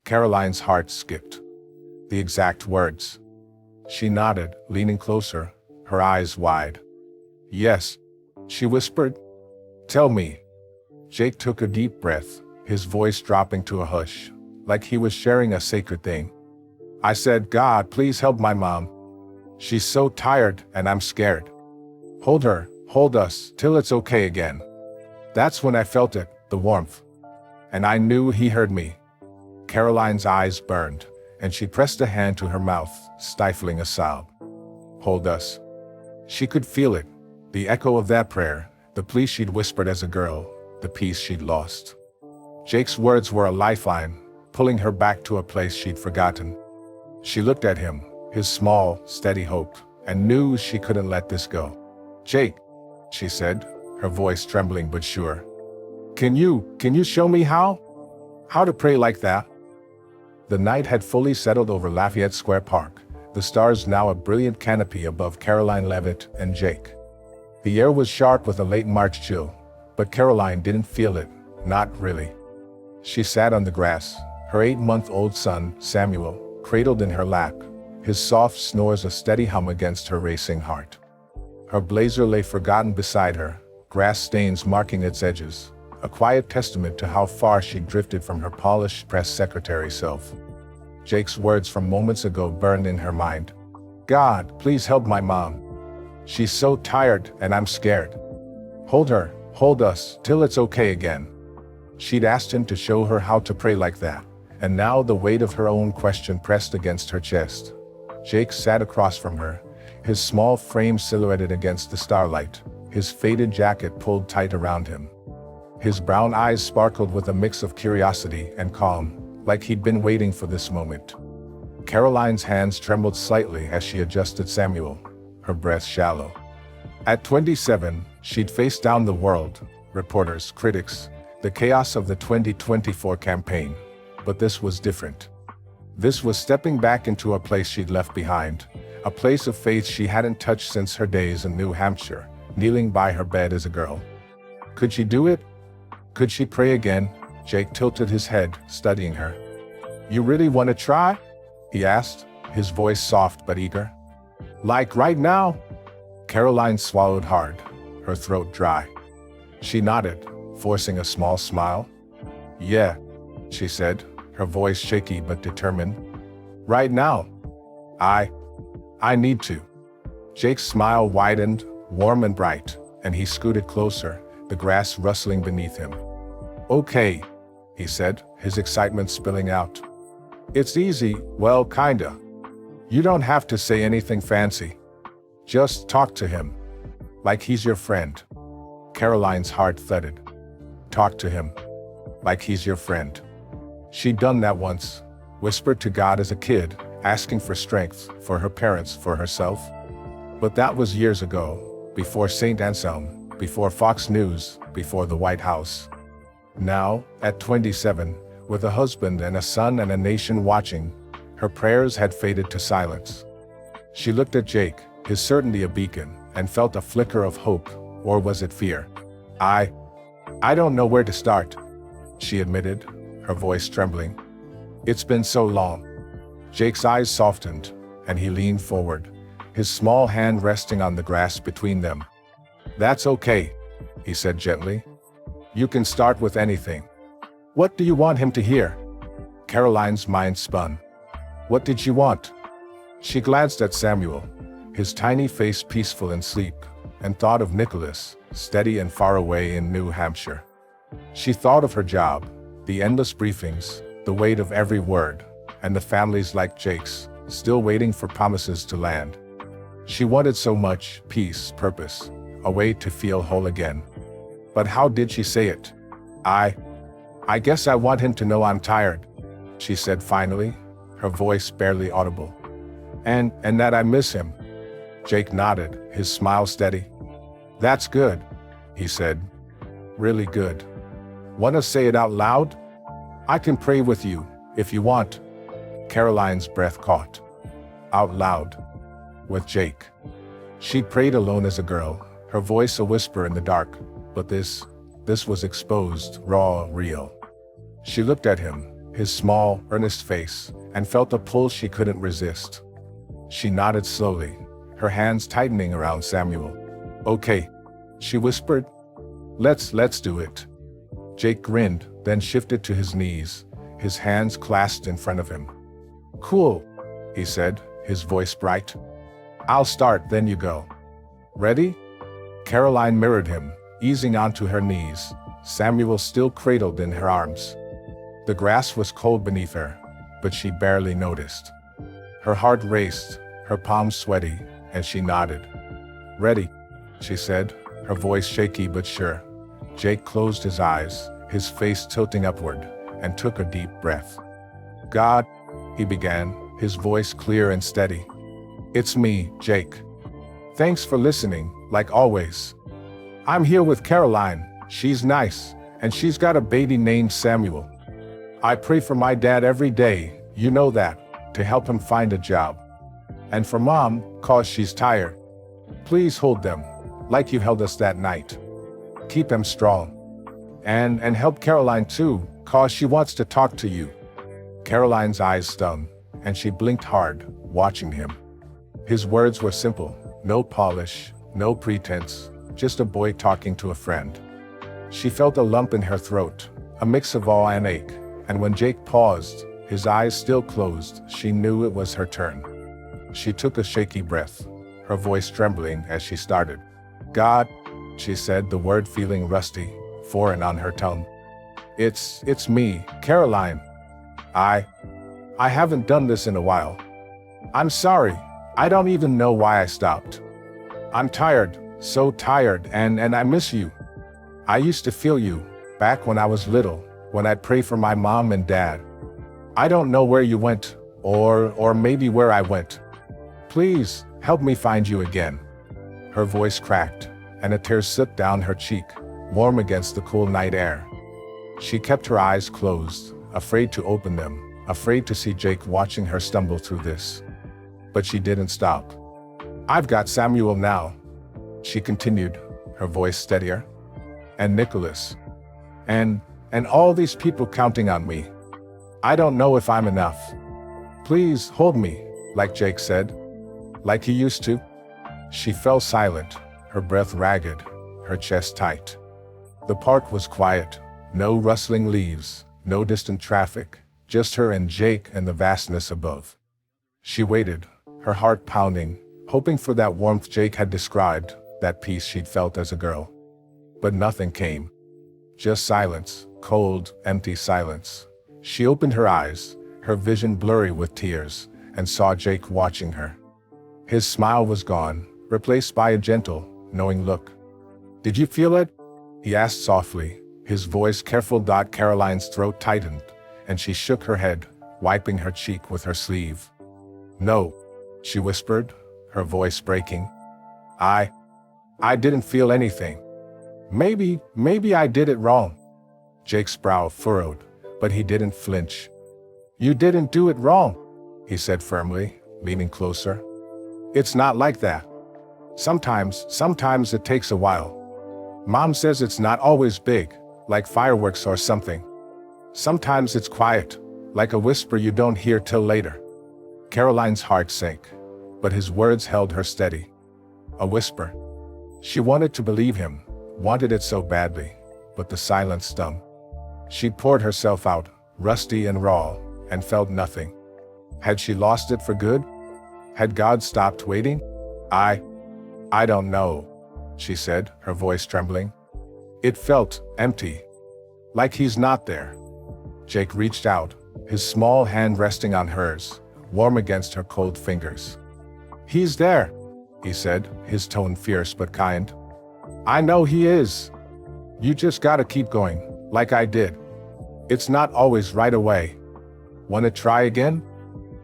Karoline's heart skipped. The exact words. She nodded, leaning closer, her eyes wide. Yes, she whispered. Tell me. Jake took a deep breath, his voice dropping to a hush, like he was sharing a sacred thing. I said, God, please help my mom. She's so tired, and I'm scared. Hold her, hold us, till it's okay again. That's when I felt it, the warmth. And I knew he heard me. Karoline's eyes burned, and she pressed a hand to her mouth, stifling a sob. Hold us. She could feel it, the echo of that prayer, the plea she'd whispered as a girl, the peace she'd lost. Jake's words were a lifeline, pulling her back to a place she'd forgotten. She looked at him, his small, steady hope, and knew she couldn't let this go. Jake, she said, her voice trembling but sure. Can you show me how? How to pray like that? The night had fully settled over Lafayette Square Park, the stars now a brilliant canopy above Karoline Leavitt and Jake. The air was sharp with a late March chill, but Karoline didn't feel it, not really. She sat on the grass, her 8-month-old son, Samuel, cradled in her lap, his soft snores a steady hum against her racing heart. Her blazer lay forgotten beside her, grass stains marking its edges, a quiet testament to how far she'd drifted from her polished press secretary self. Jake's words from moments ago burned in her mind. God, please help my mom. She's so tired and I'm scared. Hold her, hold us, till it's okay again. She'd asked him to show her how to pray like that, and now the weight of her own question pressed against her chest. Jake sat across from her, his small frame silhouetted against the starlight, his faded jacket pulled tight around him. His brown eyes sparkled with a mix of curiosity and calm, like he'd been waiting for this moment. Karoline's hands trembled slightly as she adjusted Samuel, her breath shallow. At 27, she'd faced down the world, reporters, critics, the chaos of the 2024 campaign. But this was different. This was stepping back into a place she'd left behind, a place of faith she hadn't touched since her days in New Hampshire, kneeling by her bed as a girl. Could she do it? Could she pray again? Jake tilted his head, studying her. You really want to try? He asked, his voice soft but eager. Like right now? Karoline swallowed hard, her throat dry. She nodded, forcing a small smile. Yeah, she said, her voice shaky but determined. Right now. I need to. Jake's smile widened, warm and bright, and he scooted closer, the grass rustling beneath him. Okay, he said, his excitement spilling out. It's easy, well, kinda. You don't have to say anything fancy. Just talk to him. Like he's your friend. Karoline's heart thudded. Talk to him. Like he's your friend. She'd done that once, whispered to God as a kid, asking for strength, for her parents, for herself. But that was years ago, before St. Anselm, before Fox News, before the White House. Now, at 27, with a husband and a son and a nation watching, her prayers had faded to silence. She looked at Jake, his certainty a beacon, and felt a flicker of hope, or was it fear? I don't know where to start, she admitted, her voice trembling. It's been so long. Jake's eyes softened, and he leaned forward, his small hand resting on the grass between them. That's okay, he said gently. You can start with anything. What do you want him to hear? Karoline's mind spun. What did she want? She glanced at Samuel, his tiny face peaceful in sleep, and thought of Nicholas, steady and far away in New Hampshire. She thought of her job, the endless briefings, the weight of every word, and the families like Jake's, still waiting for promises to land. She wanted so much, peace, purpose, a way to feel whole again. But how did she say it? I guess I want him to know I'm tired, she said finally, her voice barely audible. And that I miss him. Jake nodded, his smile steady. That's good, he said. Really good. Want to say it out loud? I can pray with you, if you want. Karoline's breath caught. Out loud. With Jake. She'd prayed alone as a girl, her voice a whisper in the dark, but this was exposed, raw, real. She looked at him, his small, earnest face, and felt a pull she couldn't resist. She nodded slowly, her hands tightening around Samuel. Okay, she whispered. Let's do it. Jake grinned, then shifted to his knees, his hands clasped in front of him. Cool, he said, his voice bright. I'll start, then you go. Ready? Karoline mirrored him, easing onto her knees, Samuel still cradled in her arms. The grass was cold beneath her, but she barely noticed. Her heart raced, her palms sweaty, and she nodded. Ready, she said, her voice shaky but sure. Jake closed his eyes, his face tilting upward, and took a deep breath. God, he began, his voice clear and steady. It's me, Jake. Thanks for listening, like always. I'm here with Karoline, she's nice, and she's got a baby named Samuel. I pray for my dad every day, you know that, to help him find a job. And for Mom, 'cause she's tired. Please hold them, like you held us that night. Keep them strong. And help Karoline too, 'cause she wants to talk to you." Karoline's eyes stung, and she blinked hard, watching him. His words were simple, no polish, no pretense, just a boy talking to a friend. She felt a lump in her throat, a mix of awe and ache, and when Jake paused, his eyes still closed, she knew it was her turn. She took a shaky breath, her voice trembling as she started. "God," she said, the word feeling rusty, foreign on her tongue. It's me, Karoline. I haven't done this in a while. I'm sorry, I don't even know why I stopped. I'm tired, so tired, and I miss you. I used to feel you, back when I was little, when I'd pray for my mom and dad. I don't know where you went, or maybe where I went. Please, help me find you again." Her voice cracked, and a tear slipped down her cheek, warm against the cool night air. She kept her eyes closed, afraid to open them, afraid to see Jake watching her stumble through this. But she didn't stop. "I've got Samuel now," she continued, her voice steadier. "And Nicholas. And all these people counting on me. I don't know if I'm enough. Please hold me, like Jake said. Like he used to." She fell silent, her breath ragged, her chest tight. The park was quiet, no rustling leaves, no distant traffic, just her and Jake and the vastness above. She waited, her heart pounding, hoping for that warmth Jake had described, that peace she'd felt as a girl. But nothing came. Just silence, cold, empty silence. She opened her eyes, her vision blurry with tears, and saw Jake watching her. His smile was gone, replaced by a gentle, knowing look. "Did you feel it?" he asked softly, his voice careful. Karoline's throat tightened, and she shook her head, wiping her cheek with her sleeve. "No," she whispered, her voice breaking. I didn't feel anything. Maybe I did it wrong." Jake's brow furrowed, but he didn't flinch. "You didn't do it wrong," he said firmly, leaning closer. "It's not like that. Sometimes it takes a while. Mom says it's not always big, like fireworks or something. Sometimes it's quiet, like a whisper you don't hear till later." Karoline's heart sank, but his words held her steady. A whisper. She wanted to believe him, wanted it so badly, but the silence stung. She poured herself out, rusty and raw, and felt nothing. Had she lost it for good? Had God stopped waiting? I don't know," she said, her voice trembling. "It felt empty. Like he's not there." Jake reached out, his small hand resting on hers, warm against her cold fingers. "He's there," he said, his tone fierce but kind. "I know he is. You just gotta keep going, like I did. It's not always right away. Wanna try again?"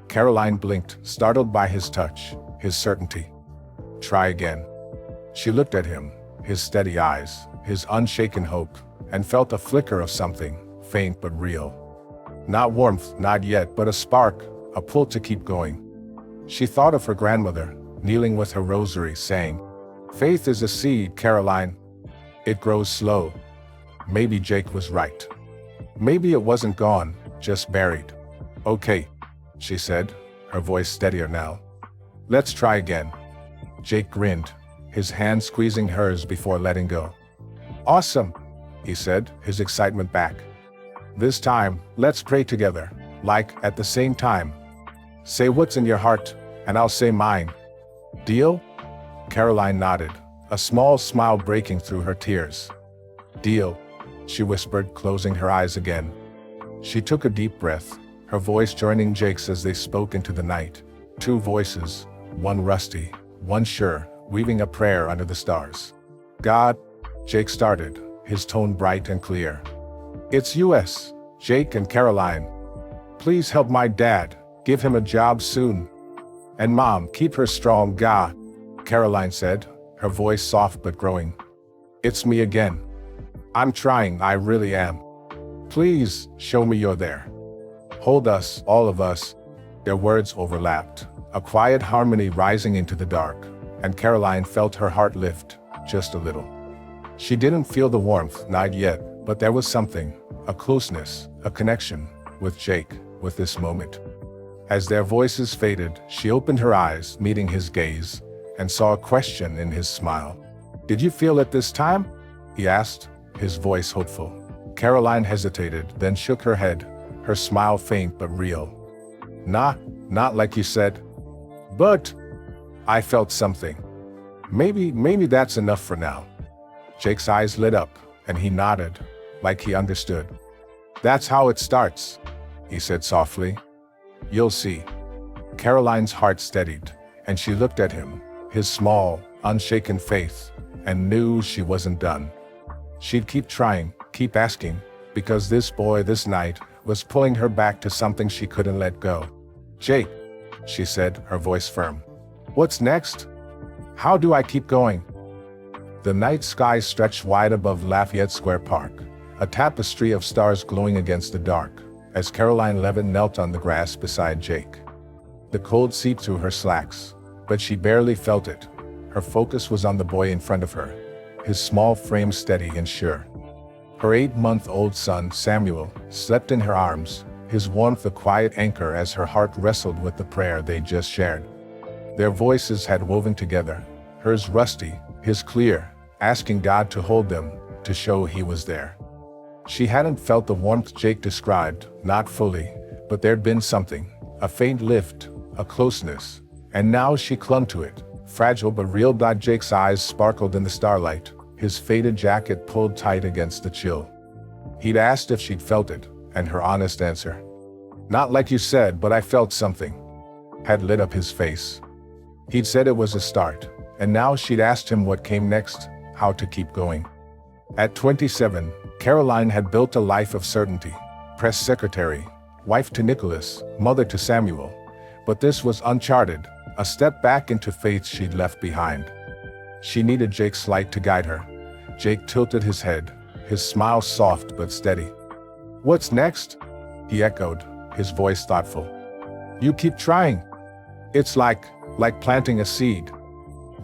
Karoline blinked, startled by his touch, his certainty. Try again. She looked at him, his steady eyes, his unshaken hope, and felt a flicker of something, faint but real. Not warmth, not yet, but a spark, a pull to keep going. She thought of her grandmother, kneeling with her rosary, saying, "Faith is a seed, Karoline. It grows slow." Maybe Jake was right. Maybe it wasn't gone, just buried. "Okay," she said, her voice steadier now. "Let's try again." Jake grinned, his hand squeezing hers before letting go. "Awesome," he said, his excitement back. "This time, let's pray together, like, at the same time. Say what's in your heart, and I'll say mine. Deal?" Karoline nodded, a small smile breaking through her tears. "Deal," she whispered, closing her eyes again. She took a deep breath, her voice joining Jake's as they spoke into the night. Two voices, one rusty, one sure, weaving a prayer under the stars. "God," Jake started, his tone bright and clear. "It's us, Jake and Karoline. Please help my dad, give him a job soon. And Mom, keep her strong, God," Karoline said, her voice soft but growing. "It's me again. I'm trying, I really am. Please, show me you're there. Hold us, all of us. Their words overlapped, a quiet harmony rising into the dark, and Karoline felt her heart lift, just a little. She didn't feel the warmth, not yet, but there was something, a closeness, a connection, with Jake, with this moment. As their voices faded, she opened her eyes, meeting his gaze, and saw a question in his smile. Did you feel it this time? He asked, his voice hopeful. Karoline hesitated, then shook her head, her smile faint but real. Not like you said. But I felt something. Maybe that's enough for now. Jake's eyes lit up, and he nodded, like he understood. That's how it starts, he said softly. You'll see. Karoline's heart steadied, and she looked at him, his small, unshaken faith, and knew she wasn't done. She'd keep trying, keep asking, because this boy, this night, was pulling her back to something she couldn't let go. Jake, she said, her voice firm. What's next? How do I keep going? The night sky stretched wide above Lafayette Square Park, a tapestry of stars glowing against the dark, as Karoline Leavitt knelt on the grass beside Jake. The cold seeped through her slacks, but she barely felt it. Her focus was on the boy in front of her, his small frame steady and sure. Her 8-month-old son, Samuel, slept in her arms, his warmth a quiet anchor as her heart wrestled with the prayer they just shared. Their voices had woven together, hers rusty, his clear, asking God to hold them, to show he was there. She hadn't felt the warmth Jake described, not fully, but there'd been something, a faint lift, a closeness, and now she clung to it, fragile but real. Jake's eyes sparkled in the starlight, his faded jacket pulled tight against the chill. He'd asked if she'd felt it, and her honest answer, not like you said, but I felt something, had lit up his face. He'd said it was a start, and now she'd asked him what came next, how to keep going. At 27, Karoline had built a life of certainty, press secretary, wife to Nicholas, mother to Samuel, but this was uncharted, a step back into faith she'd left behind. She needed Jake's light to guide her. Jake tilted his head, his smile soft but steady. What's next? He echoed, his voice thoughtful. You keep trying. It's like planting a seed.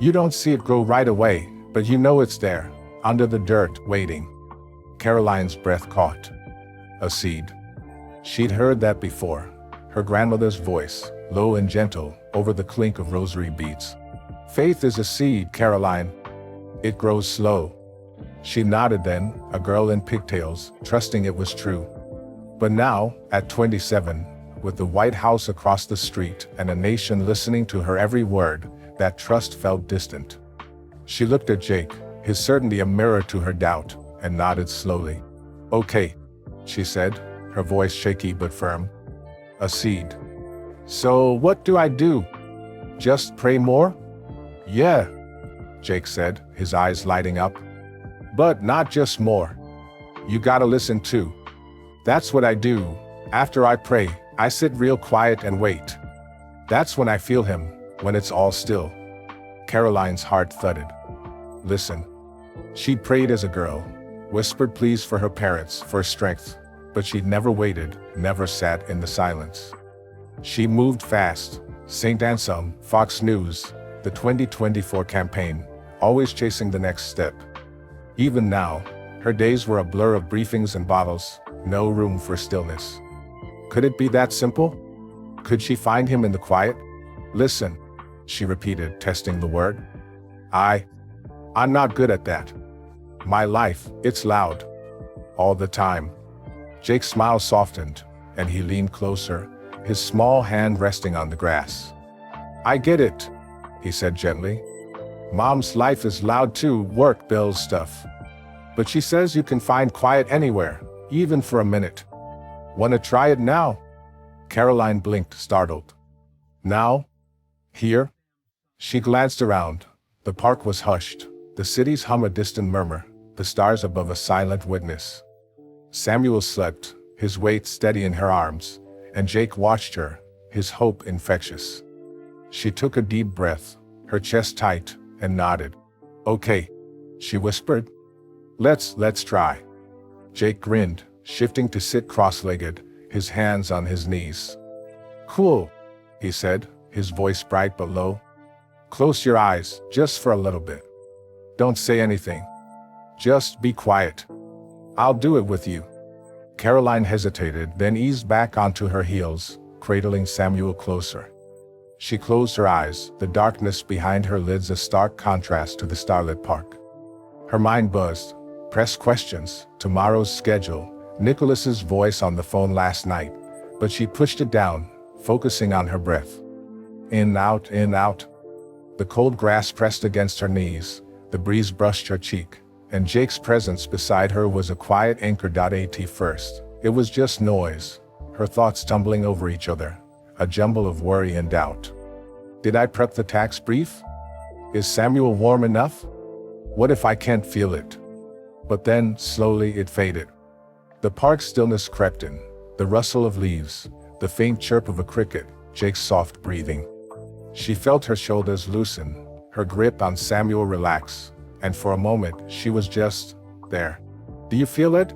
You don't see it grow right away, but you know it's there, under the dirt, waiting. Karoline's breath caught. A seed. She'd heard that before, her grandmother's voice, low and gentle, over the clink of rosary beads. Faith is a seed, Karoline. It grows slow. She nodded then, a girl in pigtails, trusting it was true. But now, at 27, with the White House across the street and a nation listening to her every word, that trust felt distant. She looked at Jake, his certainty a mirror to her doubt, and nodded slowly. Okay, she said, her voice shaky but firm. A seed. So what do I do? Just pray more? Yeah, Jake said, his eyes lighting up. But not just more. You gotta listen too. That's what I do. After I pray, I sit real quiet and wait. That's when I feel him, when it's all still. Karoline's heart thudded. Listen. She prayed as a girl, whispered pleas for her parents, for strength, but she'd never waited, never sat in the silence. She moved fast. St. Anselm, Fox News, the 2024 campaign, always chasing the next step. Even now, her days were a blur of briefings and bottles, no room for stillness. Could it be that simple? Could she find him in the quiet? Listen, she repeated, testing the word. I'm not good at that. My life, it's loud. All the time. Jake's smile softened, and he leaned closer, his small hand resting on the grass. I get it, he said gently. Mom's life is loud too, work, bills, stuff. But she says you can find quiet anywhere, even for a minute. Wanna try it now? Karoline blinked, startled. Now? Here? She glanced around. The park was hushed, the city's hum a distant murmur, the stars above a silent witness. Samuel slept, his weight steady in her arms, and Jake watched her, his hope infectious. She took a deep breath, her chest tight, and nodded. Okay, she whispered. Let's try. Jake grinned, shifting to sit cross-legged, his hands on his knees. "Cool," he said, his voice bright but low. "Close your eyes, just for a little bit. Don't say anything. Just be quiet. I'll do it with you." Karoline hesitated, then eased back onto her heels, cradling Samuel closer. She closed her eyes, the darkness behind her lids a stark contrast to the starlit park. Her mind buzzed. Press questions, tomorrow's schedule, Nicholas's voice on the phone last night, but she pushed it down, focusing on her breath. In, out, in, out. The cold grass pressed against her knees, the breeze brushed her cheek, and Jake's presence beside her was a quiet anchor. At first, it was just noise, her thoughts tumbling over each other, a jumble of worry and doubt. Did I prep the tax brief? Is Samuel warm enough? What if I can't feel it? But then, slowly, it faded. The park stillness crept in, the rustle of leaves, the faint chirp of a cricket, Jake's soft breathing. She felt her shoulders loosen, her grip on Samuel relax, and for a moment, she was just there. "Do you feel it?"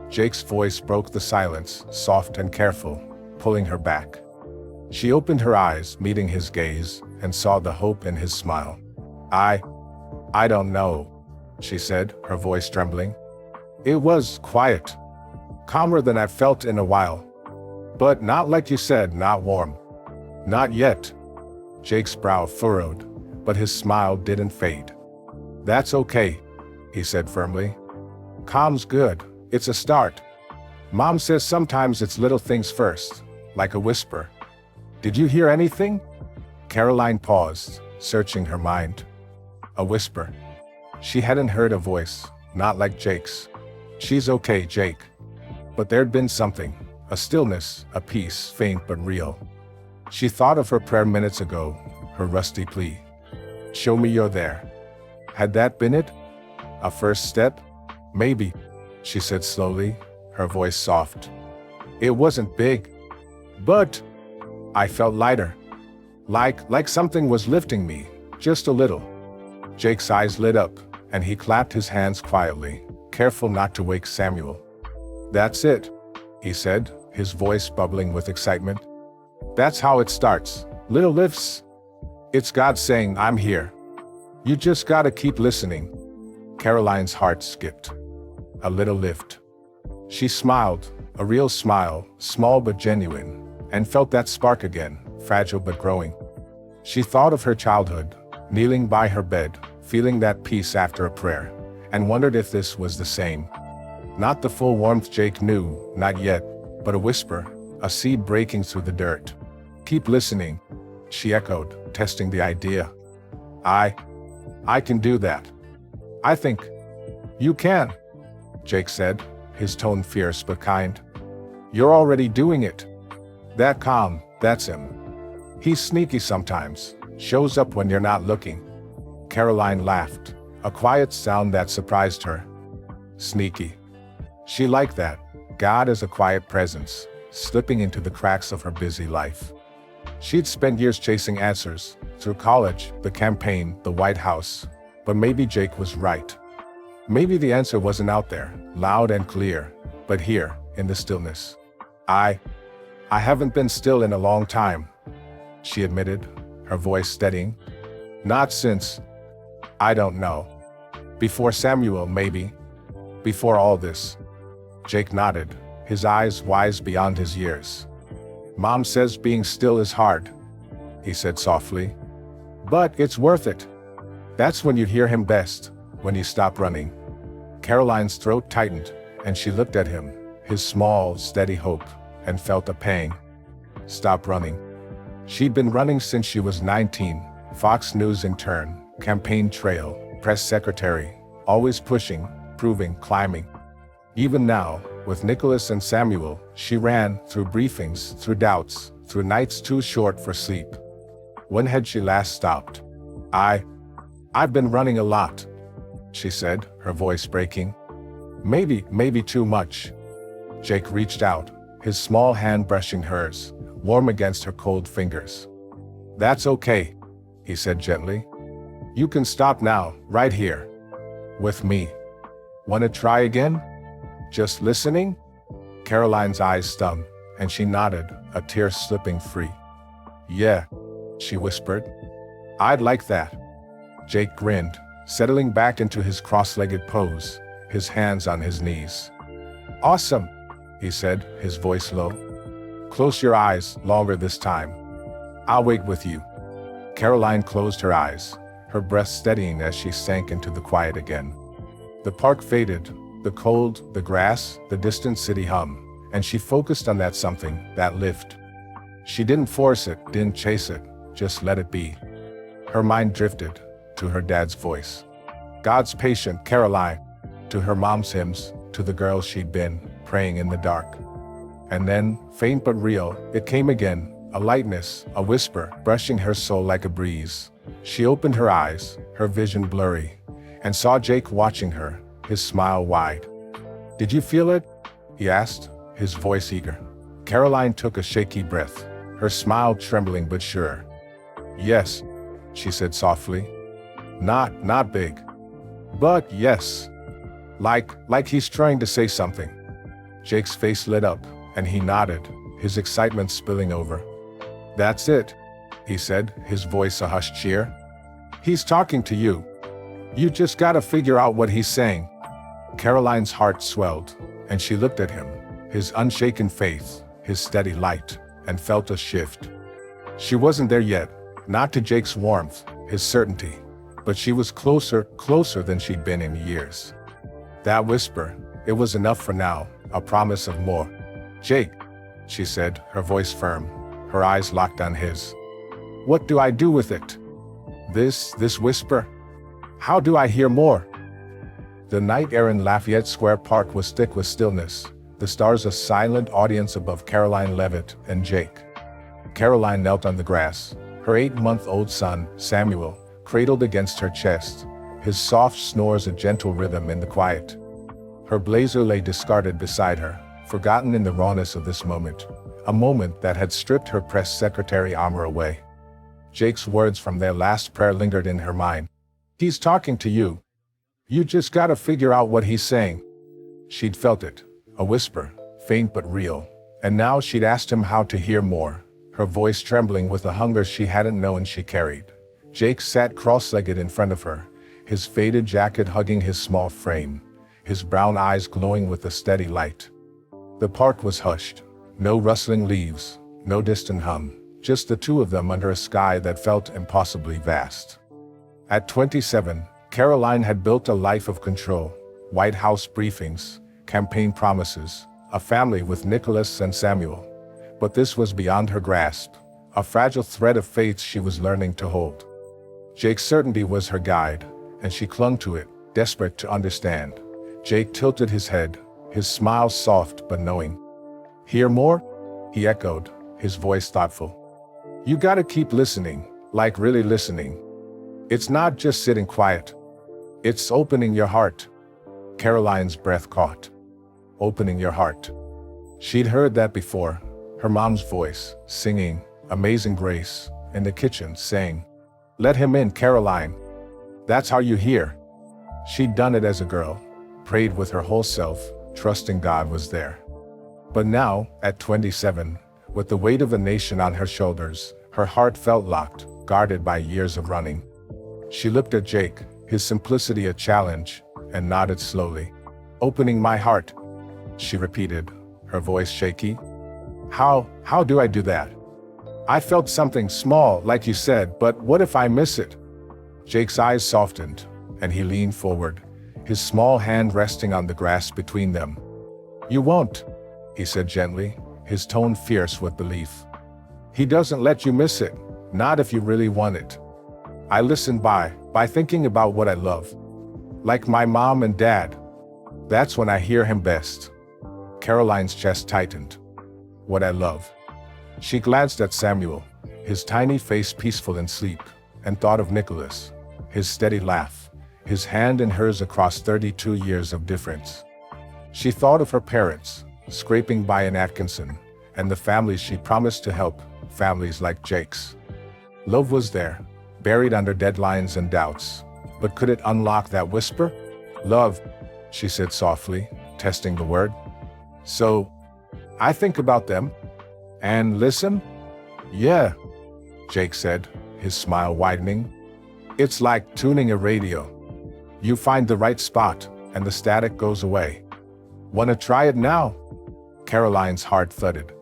Jake's voice broke the silence, soft and careful, pulling her back. She opened her eyes, meeting his gaze, and saw the hope in his smile. I don't know," she said, her voice trembling. "It was quiet. Calmer than I've felt in a while. But not like you said, not warm. Not yet." Jake's brow furrowed, but his smile didn't fade. "That's okay," he said firmly. "Calm's good. It's a start. Mom says sometimes it's little things first, like a whisper. Did you hear anything?" Karoline paused, searching her mind. A whisper. She hadn't heard a voice, not like Jake's. "She's okay, Jake." But there'd been something, a stillness, a peace, faint but real. She thought of her prayer minutes ago, her rusty plea. "Show me you're there." Had that been it? A first step? Maybe, she said slowly, her voice soft. "It wasn't big. But I felt lighter. Like something was lifting me, just a little." Jake's eyes lit up, and he clapped his hands quietly, careful not to wake Samuel. "That's it," he said, his voice bubbling with excitement. "That's how it starts. Little lifts. It's God saying, 'I'm here.' You just gotta keep listening." Karoline's heart skipped. A little lift. She smiled, a real smile, small but genuine, and felt that spark again, fragile but growing. She thought of her childhood, kneeling by her bed, feeling that peace after a prayer, and wondered if this was the same. Not the full warmth Jake knew, not yet, but a whisper, a seed breaking through the dirt. "Keep listening," she echoed, testing the idea. I can do that. I think you can," Jake said, his tone fierce but kind. "You're already doing it." That calm, that's him. He's sneaky sometimes, shows up when you're not looking. Karoline laughed, a quiet sound that surprised her. Sneaky. She liked that. God as a quiet presence, slipping into the cracks of her busy life. She'd spent years chasing answers, through college, the campaign, the White House. But maybe Jake was right. Maybe the answer wasn't out there, loud and clear, but here, in the stillness. I haven't been still in a long time," she admitted, her voice steadying. "Not since, I don't know. Before Samuel, maybe. Before all this." Jake nodded, his eyes wise beyond his years. "Mom says being still is hard," he said softly. "But it's worth it. That's when you hear him best, when you stop running." Karoline's throat tightened, and she looked at him, his small, steady hope, and felt a pang. Stop running. She'd been running since she was 19, Fox News intern, campaign trail, press secretary, always pushing, proving, climbing. Even now, with Nicholas and Samuel, she ran, through briefings, through doubts, through nights too short for sleep. When had she last stopped? I've been running a lot," she said, her voice breaking. Maybe too much." Jake reached out, his small hand brushing hers, warm against her cold fingers. "That's okay," he said gently. "You can stop now, right here. With me. Wanna try again? Just listening?" Caroline's eyes stung, and she nodded, a tear slipping free. "Yeah," she whispered. "I'd like that." Jake grinned, settling back into his cross-legged pose, his hands on his knees. "Awesome," he said, his voice low. "Close your eyes, longer this time. I'll wait with you." Caroline closed her eyes, her breath steadying as she sank into the quiet again. The park faded, the cold, the grass, the distant city hum, and she focused on that something, that lift. She didn't force it, didn't chase it, just let it be. Her mind drifted to her dad's voice. God's patient, Karoline, to her mom's hymns, to the girl she'd been, praying in the dark. And then, faint but real, it came again, a lightness, a whisper, brushing her soul like a breeze. She opened her eyes, her vision blurry, and saw Jake watching her, his smile wide. "Did you feel it?" he asked, his voice eager. Caroline took a shaky breath, her smile trembling but sure. "Yes," she said softly. Not big. But yes. Like he's trying to say something." Jake's face lit up, and he nodded, his excitement spilling over. "That's it," he said, his voice a hushed cheer. "He's talking to you. You just gotta figure out what he's saying." Caroline's heart swelled, and she looked at him, his unshaken faith, his steady light, and felt a shift. She wasn't there yet, not to Jake's warmth, his certainty, but she was closer than she'd been in years. That whisper, it was enough for now, a promise of more. "Jake," she said, her voice firm, her eyes locked on his. "What do I do with it? This whisper? How do I hear more?" The night air in Lafayette Square Park was thick with stillness, the stars a silent audience above Karoline Leavitt and Jake. Caroline knelt on the grass, her 8-month-old son, Samuel, cradled against her chest, his soft snores a gentle rhythm in the quiet. Her blazer lay discarded beside her, forgotten in the rawness of this moment, a moment that had stripped her press secretary armor away. Jake's words from their last prayer lingered in her mind. "He's talking to you. You just gotta figure out what he's saying." She'd felt it, a whisper, faint but real, and now she'd asked him how to hear more, her voice trembling with a hunger she hadn't known she carried. Jake sat cross-legged in front of her, his faded jacket hugging his small frame, his brown eyes glowing with a steady light. The park was hushed, no rustling leaves, no distant hum, just the two of them under a sky that felt impossibly vast. At 27, Caroline had built a life of control, White House briefings, campaign promises, a family with Nicholas and Samuel. But this was beyond her grasp, a fragile thread of faith she was learning to hold. Jake's certainty was her guide, and she clung to it, desperate to understand. Jake tilted his head, his smile soft but knowing. "Hear more?" he echoed, his voice thoughtful. "You gotta keep listening, like really listening. It's not just sitting quiet. It's opening your heart." Caroline's breath caught. Opening your heart. She'd heard that before, her mom's voice, singing Amazing Grace, in the kitchen, saying, "Let him in, Caroline. That's how you hear." She'd done it as a girl, prayed with her whole self, trusting God was there. But now, at 27, with the weight of a nation on her shoulders, her heart felt locked, guarded by years of running. She looked at Jake, his simplicity a challenge, and nodded slowly. "Opening my heart," she repeated, her voice shaky. How do I do that? I felt something small, like you said, but what if I miss it?" Jake's eyes softened, and he leaned forward, his small hand resting on the grass between them. "You won't," he said gently, his tone fierce with belief. "He doesn't let you miss it, not if you really want it. I listen by thinking about what I love. Like my mom and dad. That's when I hear him best." Caroline's chest tightened. "What I love." She glanced at Samuel, his tiny face peaceful in sleep, and thought of Nicholas, his steady laugh, his hand in hers across 32 years of difference. She thought of her parents, scraping by in Atkinson, and the families she promised to help, families like Jake's. Love was there, buried under deadlines and doubts, but could it unlock that whisper? "Love," she said softly, testing the word. "So, I think about them. And listen? Yeah, Jake said, his smile widening. It's like tuning a radio. You find the right spot, and the static goes away. Wanna try it now? Karoline's heart thudded.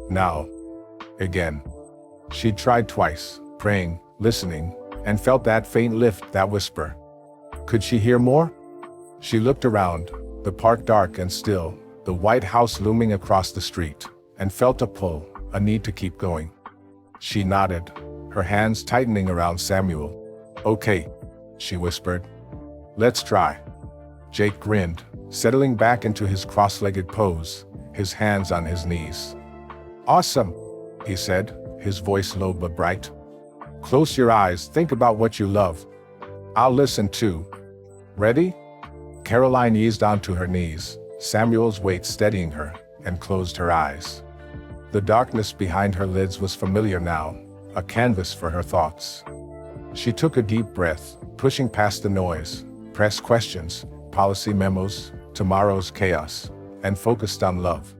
Now. Again. She tried twice, praying, listening, and felt that faint lift, that whisper. Could she hear more? She looked around, the park dark and still, the white house looming across the street, and felt a pull, a need to keep going. She nodded, her hands tightening around Samuel. Okay, she whispered. Let's try. Jake grinned, settling back into his cross-legged pose, his hands on his knees. Awesome, he said, his voice low but bright. Close your eyes, think about what you love. I'll listen too. Ready? Karoline eased onto her knees, Samuel's weight steadying her, and closed her eyes. The darkness behind her lids was familiar now, a canvas for her thoughts. She took a deep breath, pushing past the noise, press questions, policy memos, tomorrow's chaos, and focused on love.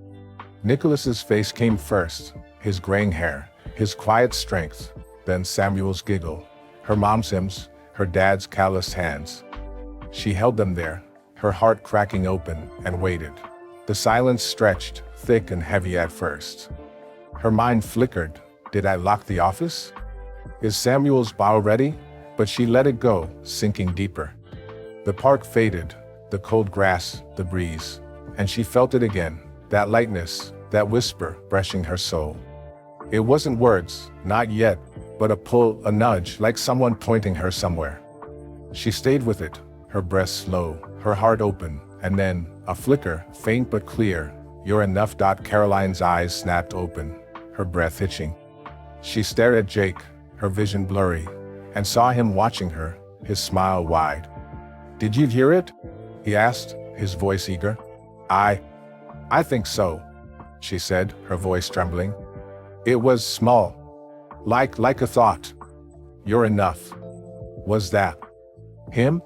Nicholas's face came first, his graying hair, his quiet strength, then Samuel's giggle, her mom's hymns, her dad's calloused hands. She held them there, her heart cracking open, and waited. The silence stretched, thick and heavy at first. Her mind flickered. Did I lock the office? Is Samuel's bow ready? But she let it go, sinking deeper. The park faded, the cold grass, the breeze, and she felt it again, that lightness, that whisper brushing her soul. It wasn't words, not yet, but a pull, a nudge, like someone pointing her somewhere. She stayed with it, her breath slow, her heart open, and then, a flicker, faint but clear. You're enough. Karoline's eyes snapped open, her breath hitching. She stared at Jake, her vision blurry, and saw him watching her, his smile wide. Did you hear it? He asked, his voice eager. I think so, she said, her voice trembling. It was small. Like a thought. You're enough. Was that him?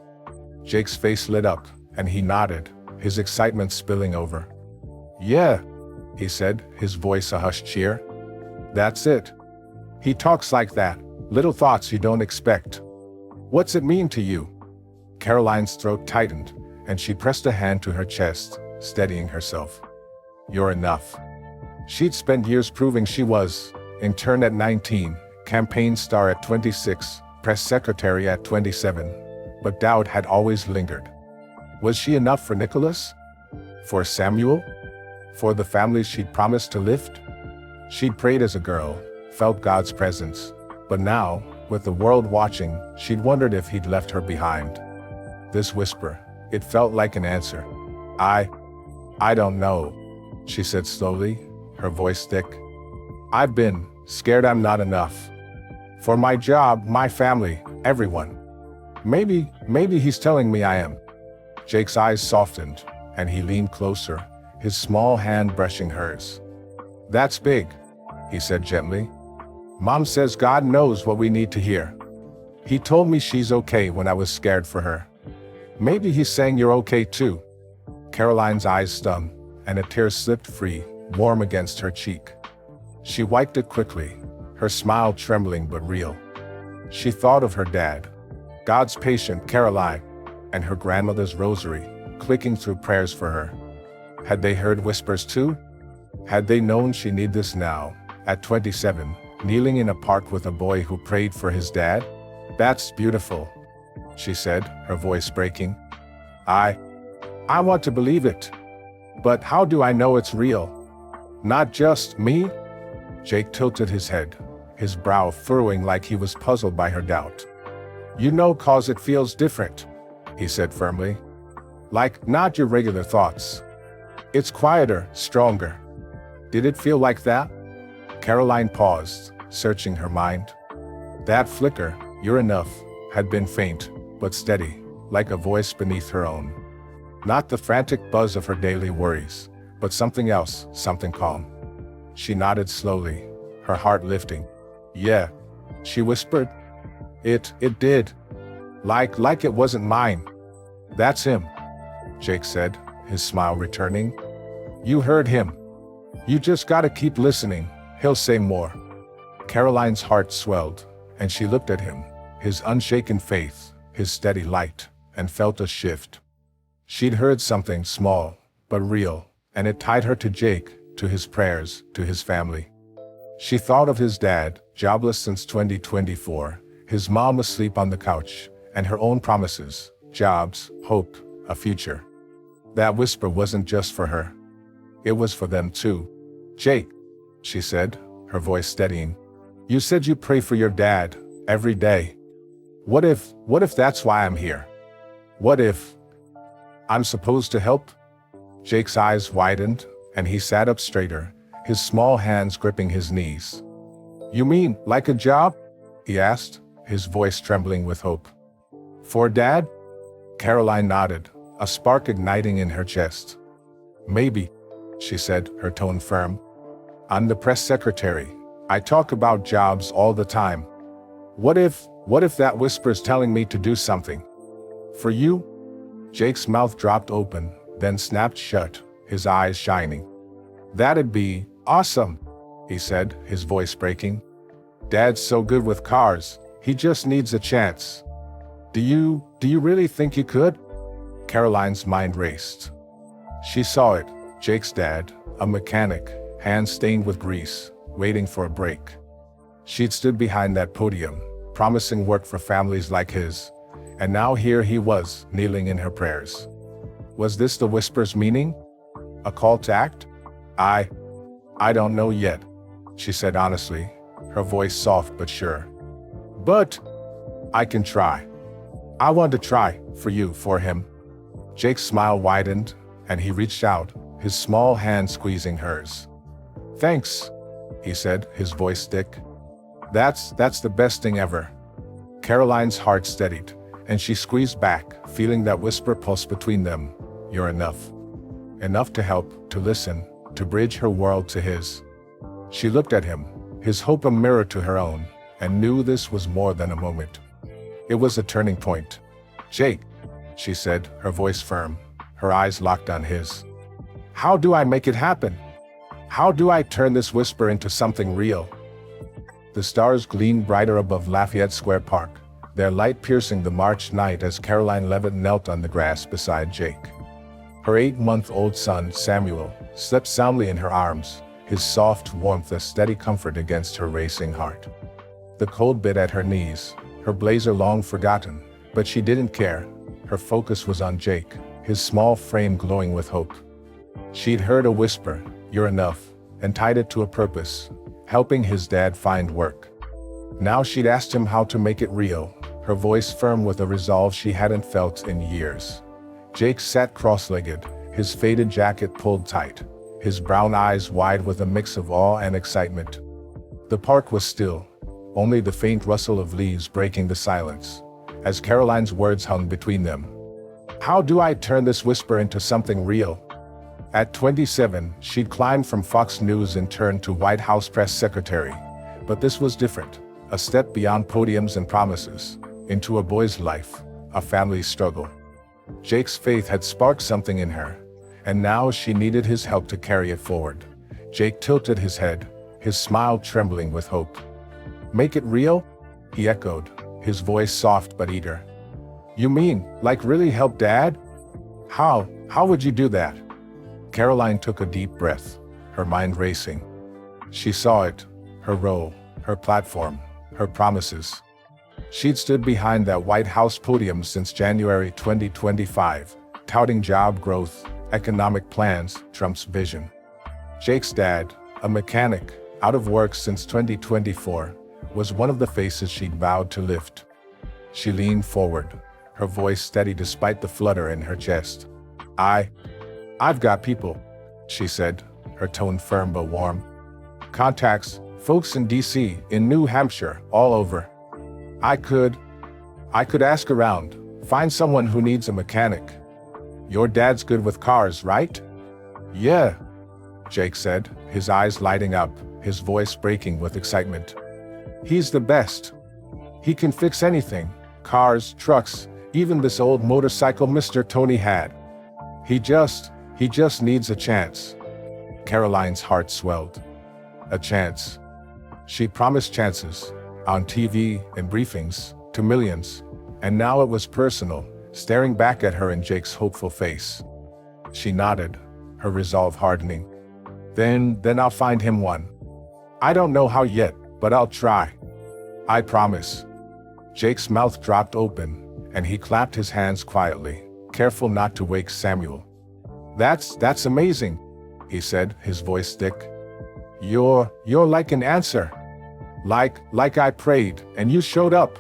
Jake's face lit up, and he nodded, his excitement spilling over. Yeah, he said, his voice a hushed cheer. That's it. He talks like that, little thoughts you don't expect. What's it mean to you? Karoline's throat tightened, and she pressed a hand to her chest, steadying herself. You're enough. She'd spent years proving she was, intern at 19, campaign star at 26, press secretary at 27, but doubt had always lingered. Was she enough for Nicholas? For Samuel? For the family she'd promised to lift? She'd prayed as a girl, felt God's presence, but now, with the world watching, she'd wondered if he'd left her behind. This whisper, it felt like an answer. I don't know, she said slowly, her voice thick. I've been scared I'm not enough. For my job, my family, everyone. Maybe he's telling me I am. Jake's eyes softened, and he leaned closer, his small hand brushing hers. That's big, he said gently. Mom says God knows what we need to hear. He told me she's okay when I was scared for her. Maybe he's saying you're okay too. Karoline's eyes stung, and a tear slipped free, warm against her cheek. She wiped it quickly, her smile trembling but real. She thought of her dad, God's patient Karoline, and her grandmother's rosary, clicking through prayers for her. Had they heard whispers too? Had they known she needed this now, at 27, kneeling in a park with a boy who prayed for his dad? That's beautiful, she said, her voice breaking. I want to believe it. But how do I know it's real? Not just me? Jake tilted his head, his brow furrowing like he was puzzled by her doubt. You know, 'cause it feels different, he said firmly. Like, not your regular thoughts. It's quieter, stronger. Did it feel like that? Karoline paused, searching her mind. That flicker, you're enough, had been faint, but steady, like a voice beneath her own. Not the frantic buzz of her daily worries, but something else, something calm. She nodded slowly, her heart lifting. Yeah, she whispered. It did. Like it wasn't mine. That's him, Jake said, his smile returning. You heard him. You just gotta keep listening, he'll say more. Karoline's heart swelled, and she looked at him, his unshaken faith, his steady light, and felt a shift. She'd heard something small, but real, and it tied her to Jake, to his prayers, to his family. She thought of his dad, jobless since 2024, his mom asleep on the couch, and her own promises, jobs, hope, a future. That whisper wasn't just for her. It was for them too. Jake, she said, her voice steadying. You said you pray for your dad, every day. What if that's why I'm here? What if I'm supposed to help? Jake's eyes widened, and he sat up straighter, his small hands gripping his knees. You mean, like a job? He asked, his voice trembling with hope. For Dad? Karoline nodded, a spark igniting in her chest. Maybe, she said, her tone firm. I'm the press secretary. I talk about jobs all the time. What if that whisper's telling me to do something? For you? Jake's mouth dropped open, then snapped shut, his eyes shining. That'd be awesome, he said, his voice breaking. Dad's so good with cars, he just needs a chance. Do you really think you could? Karoline's mind raced. She saw it, Jake's dad, a mechanic, hands stained with grease, waiting for a break. She'd stood behind that podium, promising work for families like his, and now here he was, kneeling in her prayers. Was this the whisper's meaning? A call to act? I don't know yet, she said honestly, her voice soft but sure. But I can try. I want to try, for you, for him. Jake's smile widened, and he reached out, his small hand squeezing hers. Thanks, he said, his voice thick. That's the best thing ever. Karoline's heart steadied, and she squeezed back, feeling that whisper pulse between them. You're enough. Enough to help, to listen, to bridge her world to his. She looked at him, his hope a mirror to her own, and knew this was more than a moment. It was a turning point. Jake, she said, her voice firm, her eyes locked on his. How do I make it happen? How do I turn this whisper into something real? The stars gleamed brighter above Lafayette Square Park, their light piercing the March night as Karoline Leavitt knelt on the grass beside Jake. Her 8-month-old son, Samuel, slept soundly in her arms, his soft warmth a steady comfort against her racing heart. The cold bit at her knees, her blazer long forgotten, but she didn't care. Her focus was on Jake, his small frame glowing with hope. She'd heard a whisper, you're enough, and tied it to a purpose, helping his dad find work. Now she'd asked him how to make it real, her voice firm with a resolve she hadn't felt in years. Jake sat cross-legged, his faded jacket pulled tight, his brown eyes wide with a mix of awe and excitement. The park was still, only the faint rustle of leaves breaking the silence, as Karoline's words hung between them. How do I turn this whisper into something real? At 27, she'd climbed from Fox News and turned to White House press secretary. But this was different, a step beyond podiums and promises, into a boy's life, a family's struggle. Jake's faith had sparked something in her, and now she needed his help to carry it forward. Jake tilted his head, his smile trembling with hope. Make it real? He echoed, his voice soft but eager. You mean, like really help Dad? How would you do that? Karoline took a deep breath, her mind racing. She saw it, her role, her platform, her promises. She'd stood behind that White House podium since January 2025, touting job growth, economic plans, Trump's vision. Jake's dad, a mechanic, out of work since 2024, was one of the faces she'd vowed to lift. She leaned forward, her voice steady despite the flutter in her chest. I've got people, she said, her tone firm but warm. Contacts, folks in DC, in New Hampshire, all over. I could ask around, find someone who needs a mechanic. Your dad's good with cars, right? Yeah, Jake said, his eyes lighting up, his voice breaking with excitement. He's the best. He can fix anything, cars, trucks, even this old motorcycle Mr. Tony had. He just needs a chance. Karoline's heart swelled. A chance. She promised chances, on TV, in briefings, to millions. And now it was personal, staring back at her in Jake's hopeful face. She nodded, her resolve hardening. Then I'll find him one. I don't know how yet, but I'll try. I promise. Jake's mouth dropped open, and he clapped his hands quietly, careful not to wake Samuel. That's amazing, he said, his voice thick. You're like an answer. Like I prayed, and you showed up.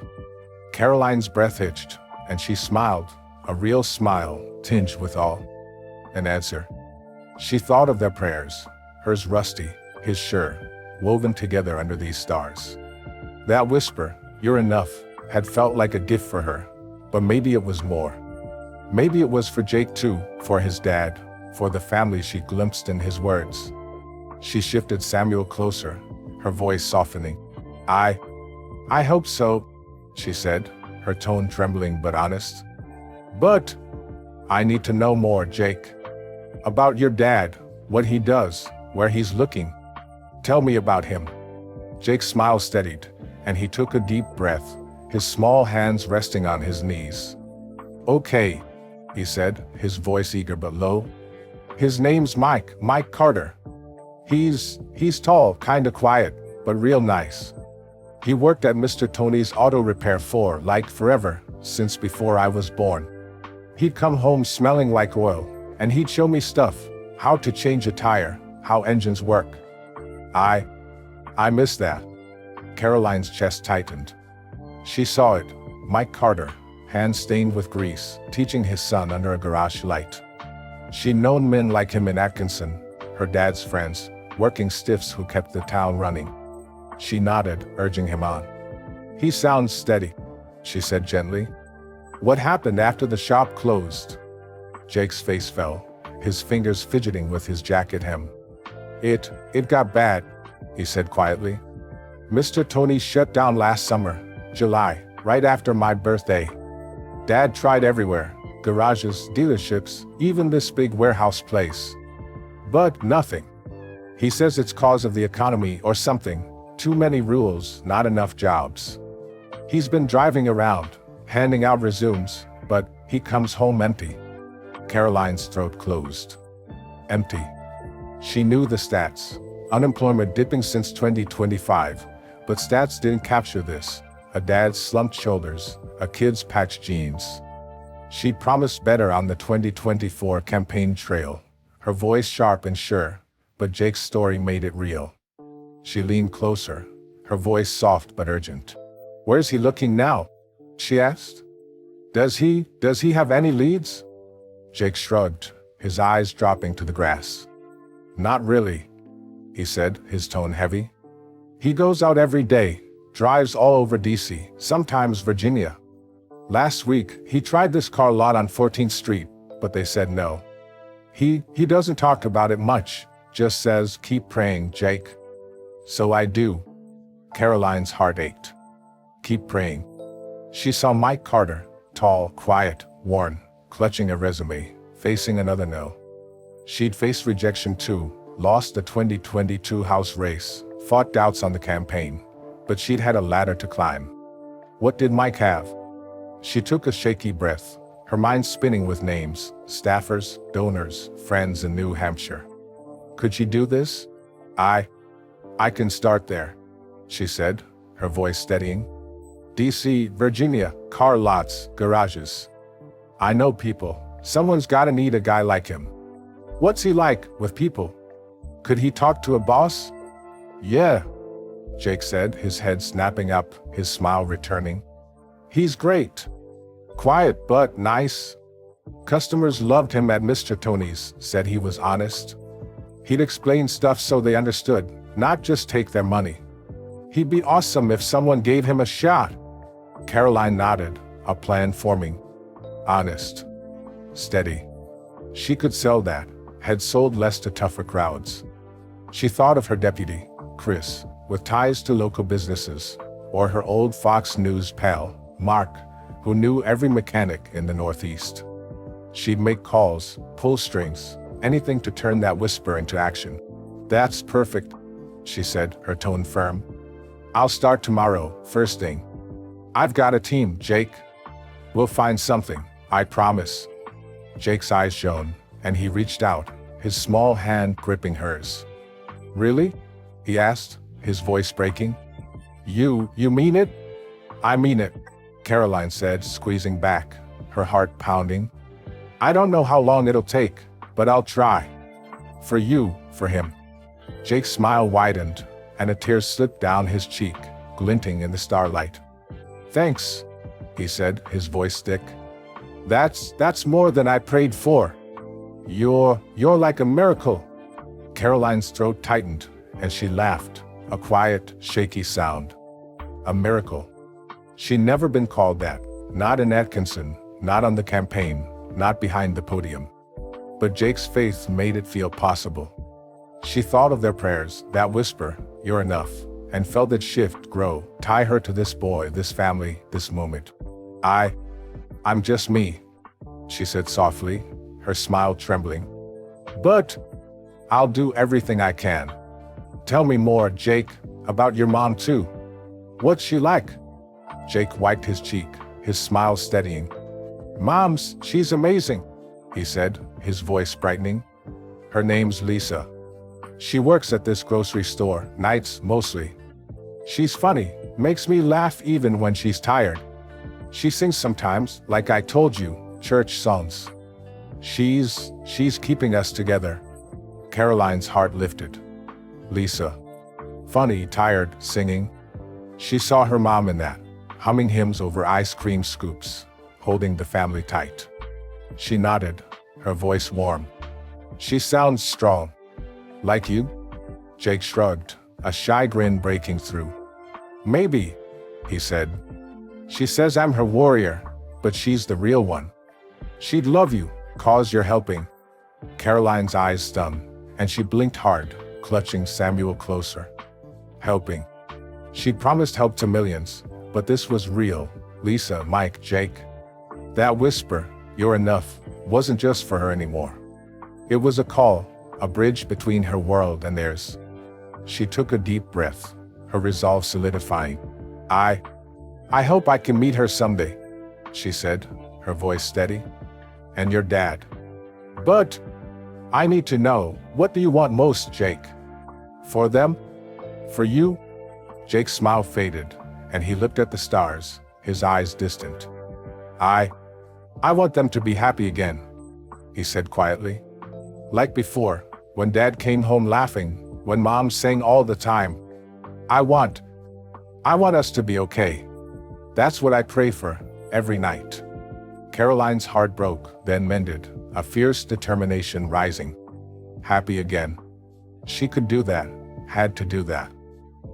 Karoline's breath hitched, and she smiled, a real smile, tinged with awe. An answer. She thought of their prayers, hers rusty, his sure, woven together under these stars. That whisper, "You're enough," had felt like a gift for her, but maybe it was more. Maybe it was for Jake too, for his dad, for the family she glimpsed in his words. She shifted Samuel closer, her voice softening. I hope so, she said, her tone trembling but honest. But I need to know more, Jake. About your dad, what he does, where he's looking. Tell me about him. Jake's smile steadied, and he took a deep breath, his small hands resting on his knees. Okay, he said, his voice eager but low. His name's Mike Carter. He's tall, kinda quiet, but real nice. He worked at Mr. Tony's auto repair for, like, forever, since before I was born. He'd come home smelling like oil, and he'd show me stuff, how to change a tire, how engines work. I miss that. Karoline's chest tightened. She saw it, Mike Carter, hands stained with grease, teaching his son under a garage light. She'd known men like him in Atkinson, her dad's friends, working stiffs who kept the town running. She nodded, urging him on. He sounds steady, she said gently. What happened after the shop closed? Jake's face fell, his fingers fidgeting with his jacket hem. It got bad, he said quietly. Mr. Tony shut down last summer, July, right after my birthday. Dad tried everywhere, garages, dealerships, even this big warehouse place. But nothing. He says it's cause of the economy or something. Too many rules, not enough jobs. He's been driving around, handing out resumes, but he comes home empty. Karoline's throat closed. Empty. She knew the stats. Unemployment dipping since 2025, but stats didn't capture this. A dad's slumped shoulders, a kid's patched jeans. She'd promised better on the 2024 campaign trail, her voice sharp and sure, but Jake's story made it real. She leaned closer, her voice soft but urgent. Where's he looking now? She asked. Does he have any leads? Jake shrugged, his eyes dropping to the grass. Not really, he said, his tone heavy. He goes out every day, drives all over DC, sometimes Virginia. Last week, he tried this car lot on 14th Street, but they said no. He doesn't talk about it much, just says, keep praying, Jake. So I do. Karoline's heart ached. Keep praying. She saw Mike Carter, tall, quiet, worn, clutching a resume, facing another no. She'd faced rejection too, lost the 2022 House race, fought doubts on the campaign, but she'd had a ladder to climb. What did Mike have? She took a shaky breath, her mind spinning with names, staffers, donors, friends in New Hampshire. Could she do this? I can start there, she said, her voice steadying. DC, Virginia, car lots, garages. I know people. Someone's gotta need a guy like him. What's he like, with people? Could he talk to a boss? Yeah, Jake said, his head snapping up, his smile returning. He's great. Quiet but nice. Customers loved him at Mr. Tony's, said he was honest. He'd explain stuff so they understood, not just take their money. He'd be awesome if someone gave him a shot. Karoline nodded, a plan forming. Honest. Steady. She could sell that, had sold less to tougher crowds. She thought of her deputy, Chris, with ties to local businesses, or her old Fox News pal, Mark, who knew every mechanic in the Northeast. She'd make calls, pull strings, anything to turn that whisper into action. That's perfect, she said, her tone firm. I'll start tomorrow, first thing. I've got a team, Jake. We'll find something, I promise. Jake's eyes shone, and he reached out, his small hand gripping hers. Really? He asked, his voice breaking. You mean it? I mean it, Karoline said, squeezing back, her heart pounding. I don't know how long it'll take, but I'll try. For you, for him. Jake's smile widened, and a tear slipped down his cheek, glinting in the starlight. Thanks, he said, his voice thick. That's more than I prayed for. You're like a miracle. Karoline's throat tightened, and she laughed, a quiet, shaky sound. A miracle. She'd never been called that, not in Atkinson, not on the campaign, not behind the podium. But Jake's faith made it feel possible. She thought of their prayers, that whisper, "You're enough," and felt it shift, grow, tie her to this boy, this family, this moment. I'm just me, she said softly, her smile trembling. But I'll do everything I can. Tell me more, Jake, about your mom too. What's she like? Jake wiped his cheek, his smile steadying. She's amazing, he said, his voice brightening. Her name's Lisa. She works at this grocery store, nights mostly. She's funny, makes me laugh even when she's tired. She sings sometimes, like I told you, church songs. She's keeping us together. Karoline's heart lifted. Lisa. Funny, tired, singing. She saw her mom in that, humming hymns over ice cream scoops, holding the family tight. She nodded, her voice warm. She sounds strong. Like you? Jake shrugged, a shy grin breaking through. Maybe, he said. She says I'm her warrior, but she's the real one. She'd love you, 'cause you're helping. Karoline's eyes stung, and she blinked hard, clutching Samuel closer. Helping. She'd promised help to millions, but this was real. Lisa, Mike, Jake. That whisper, "You're enough," wasn't just for her anymore. It was a call, a bridge between her world and theirs. She took a deep breath, her resolve solidifying. I hope I can meet her someday, she said, her voice steady. And your dad. But I need to know, what do you want most, Jake? For them? For you? Jake's smile faded, and he looked at the stars, his eyes distant. I want them to be happy again, he said quietly. Like before, when Dad came home laughing, when Mom sang all the time. I want us to be okay. That's what I pray for, every night. Karoline's heart broke, then mended, a fierce determination rising. Happy again. She could do that, had to do that.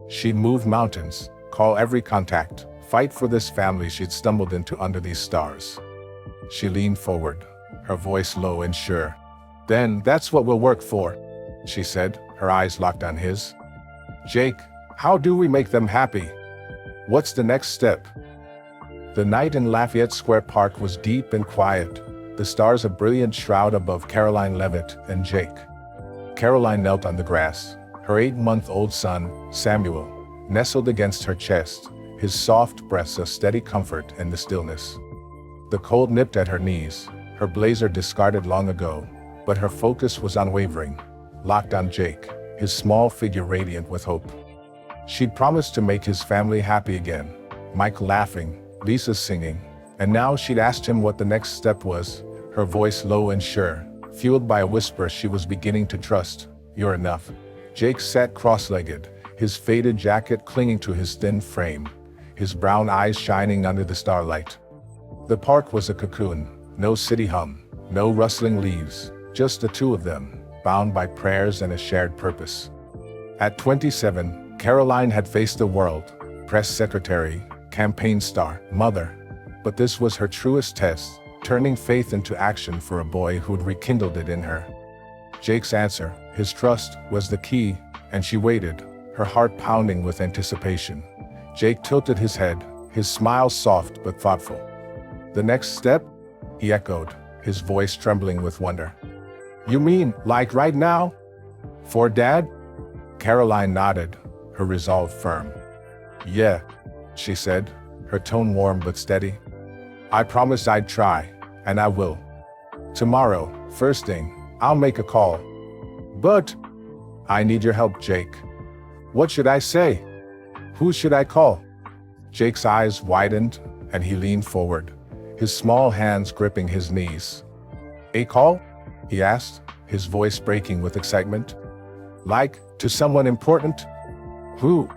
She'd move mountains, call every contact, fight for this family she'd stumbled into under these stars. She leaned forward, her voice low and sure. Then that's what we'll work for, she said, her eyes locked on his. Jake, how do we make them happy? What's the next step? The night in Lafayette Square Park was deep and quiet, the stars a brilliant shroud above Karoline Leavitt and Jake. Karoline knelt on the grass, her 8-month-old son, Samuel, nestled against her chest, his soft breaths a steady comfort in the stillness. The cold nipped at her knees, her blazer discarded long ago, but her focus was unwavering, locked on Jake, his small figure radiant with hope. She'd promised to make his family happy again, Mike laughing, Lisa singing, and now she'd asked him what the next step was, her voice low and sure, fueled by a whisper she was beginning to trust. You're enough. Jake sat cross-legged, his faded jacket clinging to his thin frame, his brown eyes shining under the starlight. The park was a cocoon, no city hum, no rustling leaves, just the two of them, bound by prayers and a shared purpose. At 27, Karoline had faced the world, press secretary, campaign star, mother. But this was her truest test, turning faith into action for a boy who'd rekindled it in her. Jake's answer, his trust, was the key, and she waited, her heart pounding with anticipation. Jake tilted his head, his smile soft but thoughtful. The next step? He echoed, his voice trembling with wonder. You mean, like right now? For Dad? Karoline nodded, her resolve firm. Yeah, she said, her tone warm but steady. I promised I'd try, and I will. Tomorrow, first thing, I'll make a call. But I need your help, Jake. What should I say? Who should I call? Jake's eyes widened, and he leaned forward, his small hands gripping his knees. A call? He asked, his voice breaking with excitement. Like, to someone important? Who?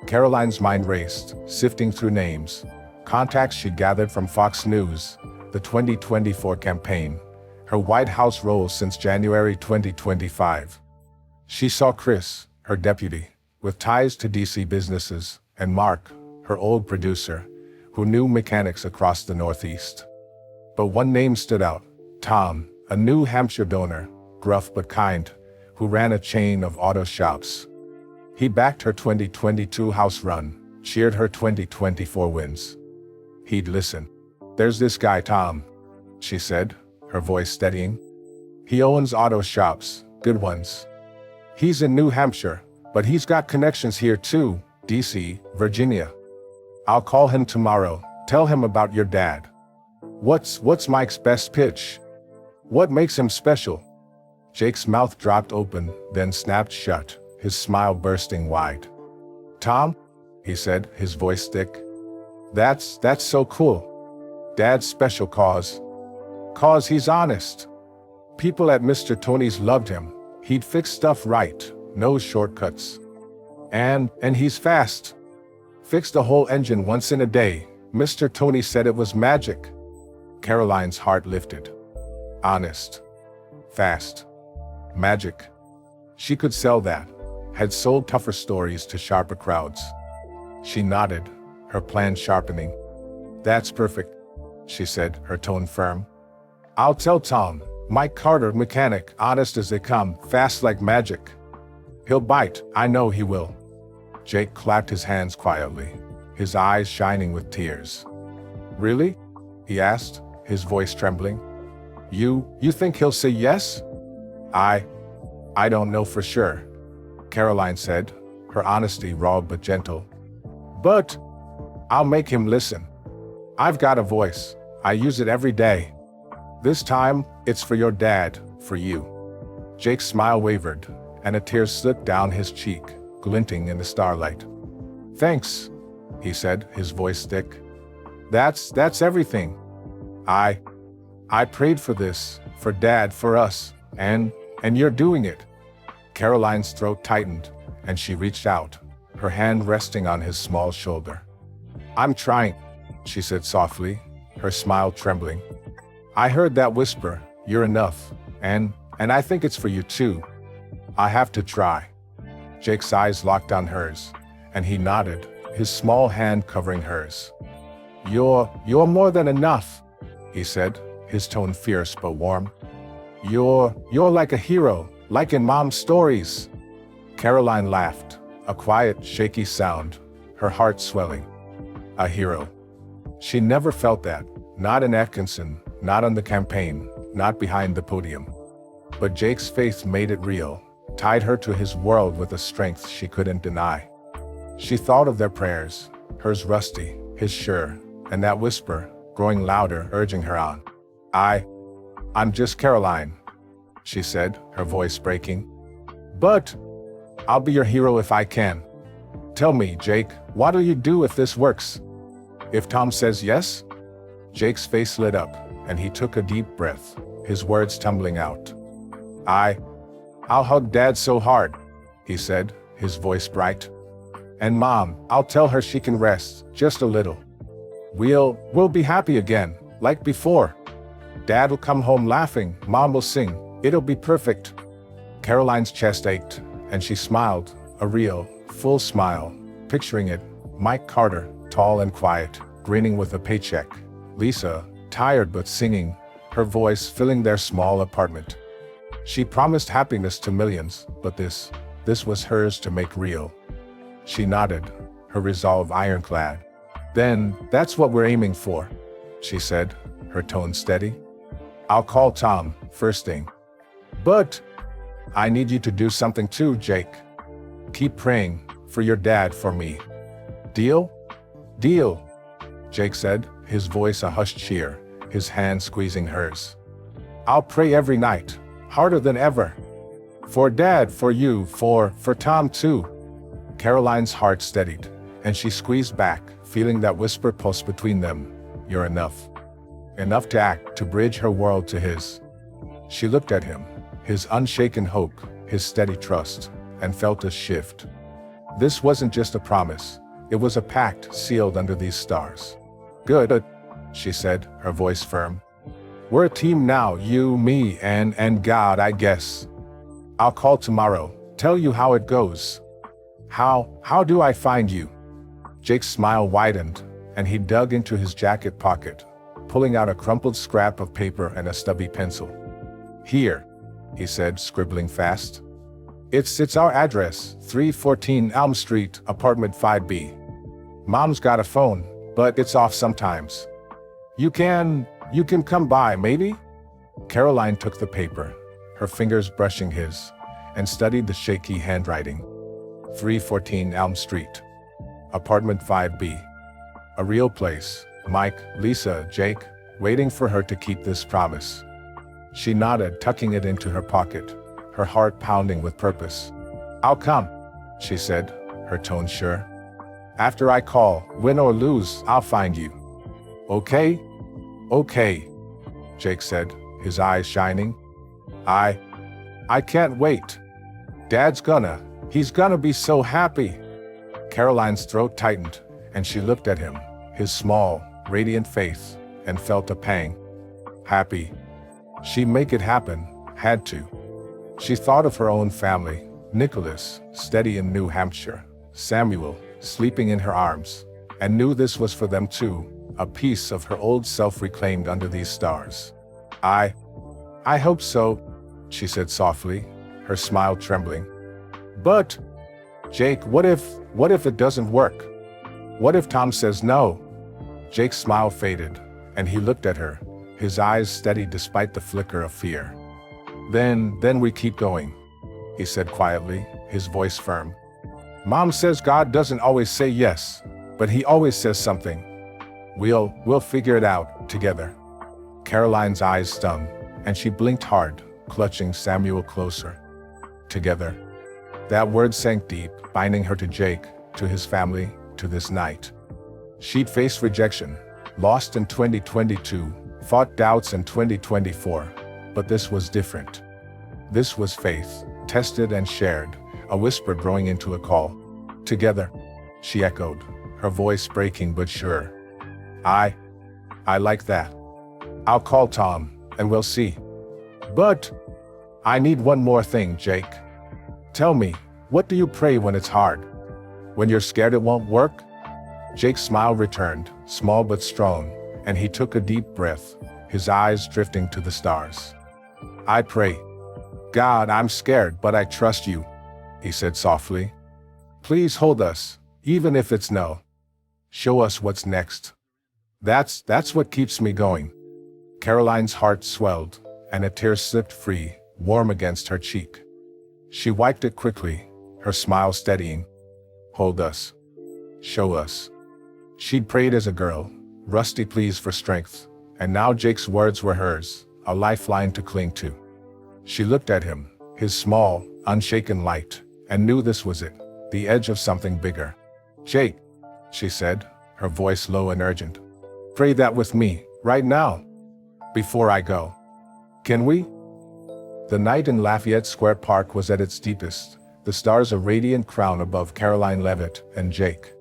Karoline's mind raced, sifting through names, contacts she'd gathered from Fox News, the 2024 campaign, her White House role since January 2025. She saw Chris, her deputy, with ties to DC businesses, and Mark, her old producer, who knew mechanics across the Northeast. But one name stood out, Tom, a New Hampshire donor, gruff but kind, who ran a chain of auto shops. He backed her 2022 house run, cheered her 2024 wins. He'd listen. There's this guy Tom, she said, her voice steadying. He owns auto shops, good ones. He's in New Hampshire, but he's got connections here too, DC, Virginia. I'll call him tomorrow, tell him about your dad. What's Mike's best pitch? What makes him special? Jake's mouth dropped open, then snapped shut, his smile bursting wide. Tom, he said, his voice thick. That's so cool. Dad's special cause. Cause he's honest. People at Mr. Tony's loved him. He'd fix stuff right, no shortcuts. And he's fast. Fixed a whole engine once in a day. Mr. Tony said it was magic. Karoline's heart lifted. Honest. Fast. Magic. She could sell that. Had sold tougher stories to sharper crowds. She nodded, her plan sharpening. That's perfect, she said, her tone firm. I'll tell Tom, Mike Carter, mechanic, honest as they come, fast like magic. He'll bite, I know he will. Jake clapped his hands quietly, his eyes shining with tears. Really? He asked, his voice trembling. You think he'll say yes? I don't know for sure, Karoline said, her honesty raw but gentle. But I'll make him listen. I've got a voice. I use it every day. This time, it's for your dad, for you. Jake's smile wavered, and a tear slipped down his cheek, glinting in the starlight. Thanks, he said, his voice thick. That's everything. I prayed for this, for Dad, for us, and you're doing it. Karoline's throat tightened, and she reached out, her hand resting on his small shoulder. I'm trying, she said softly, her smile trembling. I heard that whisper, you're enough, and I think it's for you too. I have to try. Jake's eyes locked on hers, and he nodded, his small hand covering hers. You're more than enough, he said, his tone fierce but warm. You're like a hero, like in Mom's stories. Karoline laughed, a quiet, shaky sound, her heart swelling. A hero. She never felt that, not in Atkinson, not on the campaign, not behind the podium. But Jake's faith made it real, tied her to his world with a strength she couldn't deny. She thought of their prayers, hers rusty, his sure, and that whisper, growing louder, urging her on. I'm just Karoline, she said, her voice breaking. But I'll be your hero if I can. Tell me, Jake, what'll you do if this works? If Tom says yes? Jake's face lit up, and he took a deep breath, his words tumbling out. I'll hug Dad so hard, he said, his voice bright. And Mom, I'll tell her she can rest, just a little. We'll be happy again, like before. Dad will come home laughing, Mom will sing, it'll be perfect. Karoline's chest ached, and she smiled, a real, full smile, picturing it, Mike Carter, tall and quiet, grinning with a paycheck. Lisa, tired but singing, her voice filling their small apartment. She promised happiness to millions, but this was hers to make real. She nodded, her resolve ironclad. Then, that's what we're aiming for, she said, her tone steady. I'll call Tom, first thing. But I need you to do something too, Jake. Keep praying for your dad for me. Deal? Deal, Jake said, his voice a hushed cheer, his hand squeezing hers. I'll pray every night, harder than ever. For Dad, for you, for Tom too. Karoline's heart steadied, and she squeezed back, feeling that whisper pulse between them. You're enough. Enough to act, to bridge her world to his. She looked at him, his unshaken hope, his steady trust, and felt a shift. This wasn't just a promise, it was a pact sealed under these stars. Good, she said, her voice firm. We're a team now, you, me, and God, I guess. I'll call tomorrow, tell you how it goes. How do I find you? Jake's smile widened, and he dug into his jacket pocket, pulling out a crumpled scrap of paper and a stubby pencil. Here, he said, scribbling fast. It's our address, 314 Elm Street, apartment 5B. Mom's got a phone, but it's off sometimes. You can come by, maybe? Karoline took the paper, her fingers brushing his, and studied the shaky handwriting. 314 Elm Street, apartment 5B. A real place, Mike, Lisa, Jake, waiting for her to keep this promise. She nodded, tucking it into her pocket, her heart pounding with purpose. I'll come, she said, her tone sure. After I call, win or lose, I'll find you. Okay? Okay, Jake said, his eyes shining. I can't wait. He's gonna be so happy. Karoline's throat tightened, and she looked at him, his small, radiant face, and felt a pang. Happy. She'd make it happen, had to. She thought of her own family, Nicholas, steady in New Hampshire, Samuel, sleeping in her arms, and knew this was for them too, a piece of her old self reclaimed under these stars. I hope so, she said softly, her smile trembling. But, Jake, what if it doesn't work? What if Tom says no? Jake's smile faded, and he looked at her, his eyes steady despite the flicker of fear. Then we keep going, he said quietly, his voice firm. Mom says God doesn't always say yes, but he always says something. We'll figure it out, together. Karoline's eyes stung, and she blinked hard, clutching Samuel closer. Together. That word sank deep, binding her to Jake, to his family, to this night. She'd faced rejection, lost in 2022, fought doubts in 2024, but this was different. This was faith, tested and shared, a whisper growing into a call. Together, she echoed, her voice breaking but sure. I like that. I'll call Tom, and we'll see. But I need one more thing, Jake. Tell me, what do you pray when it's hard? When you're scared it won't work? Jake's smile returned, small but strong, and he took a deep breath, his eyes drifting to the stars. I pray. God, I'm scared, but I trust you, he said softly. Please hold us, even if it's no. Show us what's next. That's what keeps me going. Karoline's heart swelled, and a tear slipped free, warm against her cheek. She wiped it quickly, her smile steadying. Hold us. Show us. She'd prayed as a girl, rusty pleas for strength, and now Jake's words were hers, a lifeline to cling to. She looked at him, his small, unshaken light, and knew this was it, the edge of something bigger. Jake, she said, her voice low and urgent. Pray that with me, right now. Before I go. Can we? The night in Lafayette Square Park was at its deepest, the stars a radiant crown above Karoline Leavitt and Jake.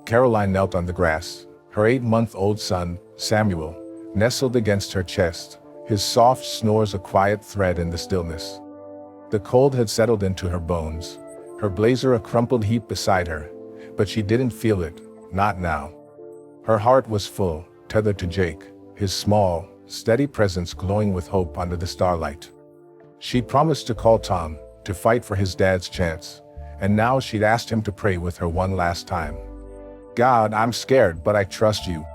Karoline knelt on the grass, her 8-month-old son, Samuel, nestled against her chest, his soft snores a quiet thread in the stillness. The cold had settled into her bones, her blazer a crumpled heap beside her, but she didn't feel it, not now. Her heart was full, tethered to Jake, his small, steady presence glowing with hope under the starlight. She'd promised to call Tom, to fight for his dad's chance, and now she'd asked him to pray with her one last time. God, I'm scared, but I trust you.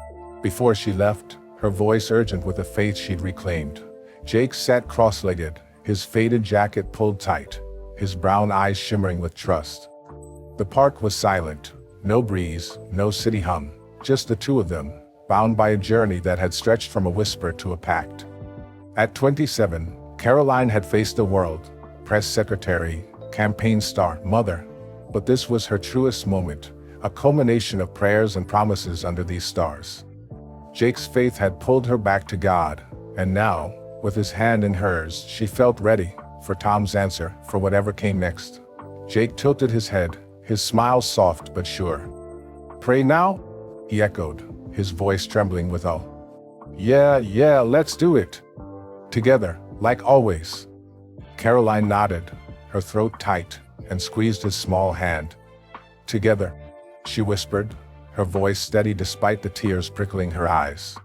Before she left, her voice urgent with a faith she'd reclaimed, Jake sat cross-legged, his faded jacket pulled tight, his brown eyes shimmering with trust. The park was silent. No breeze, no city hum. Just the two of them, bound by a journey that had stretched from a whisper to a pact. At 27, Karoline had faced the world. Press secretary, campaign star, mother. But this was her truest moment, a culmination of prayers and promises under these stars. Jake's faith had pulled her back to God, and now, with his hand in hers, she felt ready for Tom's answer, for whatever came next. Jake tilted his head, his smile soft but sure. "Pray now?" he echoed, his voice trembling with awe. Yeah, let's do it. Together, like always." Karoline nodded, her throat tight, and squeezed his small hand. "Together," she whispered, her voice steady despite the tears prickling her eyes.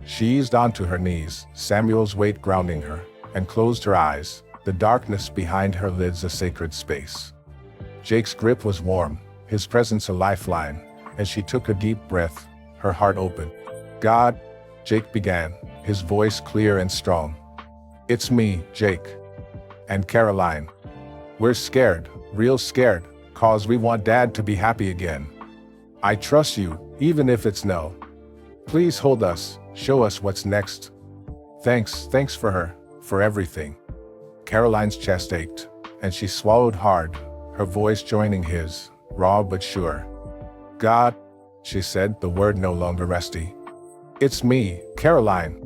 She eased onto her knees, Samuel's weight grounding her, and closed her eyes, the darkness behind her lids a sacred space. Jake's grip was warm, his presence a lifeline, as she took a deep breath, her heart open. "God," Jake began, his voice clear and strong. "It's me, Jake. And Karoline. We're scared, real scared, 'cause we want Dad to be happy again. I trust you, even if it's no. Please hold us, show us what's next." Thanks for her, for everything." Karoline's chest ached, and she swallowed hard, her voice joining his, raw but sure. "God," she said, the word no longer rusty. "It's me, Karoline.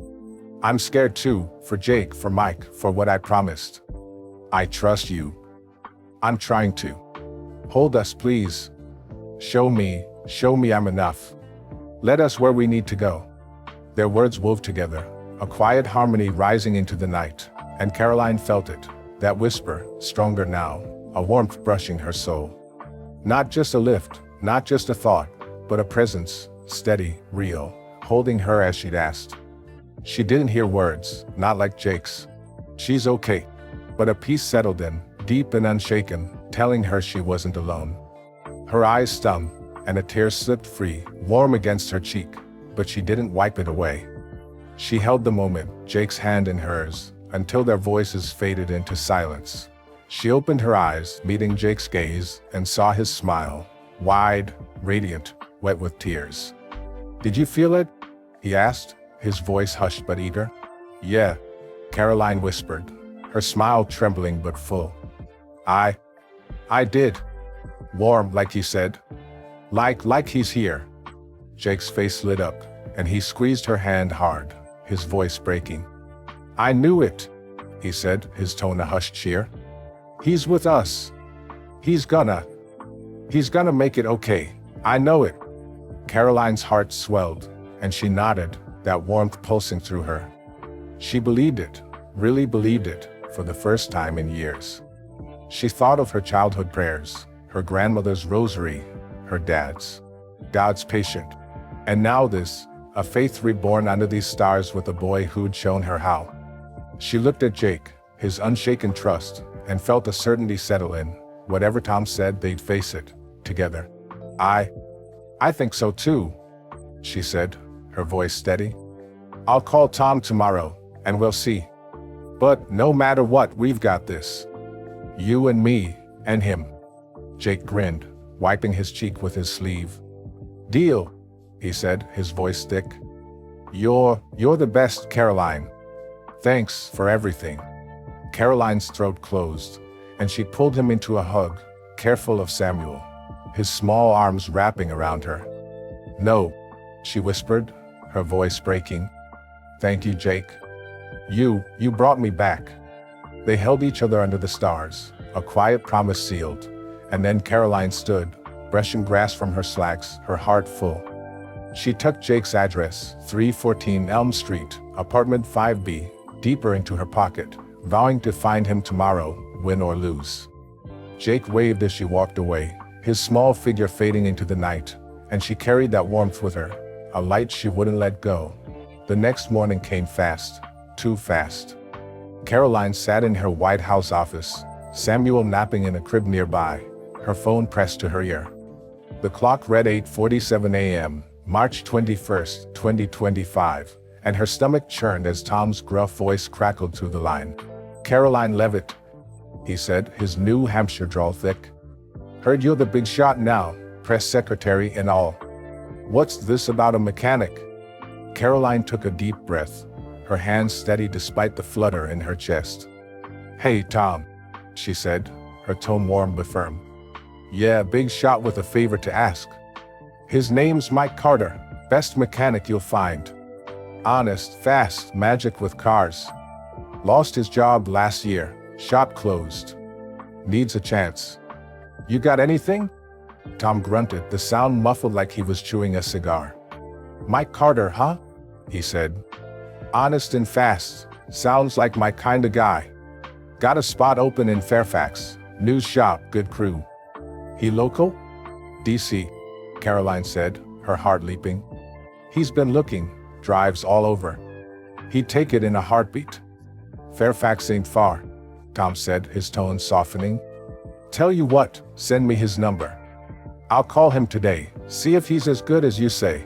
I'm scared too, for Jake, for Mike, for what I promised. I trust you. I'm trying to. Hold us, please. Show me I'm enough. Let us where we need to go." Their words wove together, a quiet harmony rising into the night, and Karoline felt it, that whisper, stronger now, a warmth brushing her soul. Not just a lift, not just a thought, but a presence, steady, real, holding her as she'd asked. She didn't hear words, not like Jake's. "She's okay." But a peace settled in, deep and unshaken, telling her she wasn't alone. Her eyes stung, and a tear slipped free, warm against her cheek, but she didn't wipe it away. She held the moment, Jake's hand in hers, until their voices faded into silence. She opened her eyes, meeting Jake's gaze, and saw his smile, wide, radiant, wet with tears. "Did you feel it?" he asked, his voice hushed but eager. "Yeah," Karoline whispered, her smile trembling but full. I did. Warm, like he said. Like he's here." Jake's face lit up, and he squeezed her hand hard, his voice breaking. "I knew it," he said, his tone a hushed cheer. "He's with us. He's gonna make it okay. I know it." Karoline's heart swelled, and she nodded, that warmth pulsing through her. She believed it, really believed it, for the first time in years. She thought of her childhood prayers, her grandmother's rosary, her dad's, God's patient. And now this, a faith reborn under these stars with a boy who'd shown her how. She looked at Jake, his unshaken trust, and felt a certainty settle in. Whatever Tom said, they'd face it, together. I think so too," she said, her voice steady. "I'll call Tom tomorrow, and we'll see. But no matter what, we've got this. You and me, and him." Jake grinned, wiping his cheek with his sleeve. "Deal," he said, his voice thick. You're the best, Karoline. Thanks for everything." Karoline's throat closed, and she pulled him into a hug, careful of Samuel, his small arms wrapping around her. "No," she whispered, her voice breaking. "Thank you, Jake. You brought me back." They held each other under the stars, a quiet promise sealed, and then Karoline stood, brushing grass from her slacks, her heart full. She tucked Jake's address, 314 Elm Street, apartment 5B, deeper into her pocket, vowing to find him tomorrow, win or lose. Jake waved as she walked away, his small figure fading into the night, and she carried that warmth with her, a light she wouldn't let go. The next morning came fast, too fast. Karoline sat in her White House office, Samuel napping in a crib nearby, her phone pressed to her ear. The clock read 8:47 a.m., March 21st, 2025, and her stomach churned as Tom's gruff voice crackled through the line. "Karoline Leavitt," he said, his New Hampshire drawl thick. Heard you're the big shot now, press secretary and all. What's this about a mechanic? Karoline took a deep breath, her hands steady despite the flutter in her chest. Hey, Tom, she said, her tone warm but firm. Yeah, big shot with a favor to ask. His name's Mike Carter, best mechanic you'll find. Honest, fast, magic with cars. Lost his job last year, shop closed. Needs a chance. You got anything? Tom grunted, the sound muffled like he was chewing a cigar. Mike Carter, huh? He said. Honest and fast, sounds like my kinda guy. Got a spot open in Fairfax, new shop, good crew. He local? DC, Karoline said, her heart leaping. He's been looking, drives all over. He'd take it in a heartbeat. Fairfax ain't far, Tom said, his tone softening. Tell you what, send me his number. I'll call him today, see if he's as good as you say.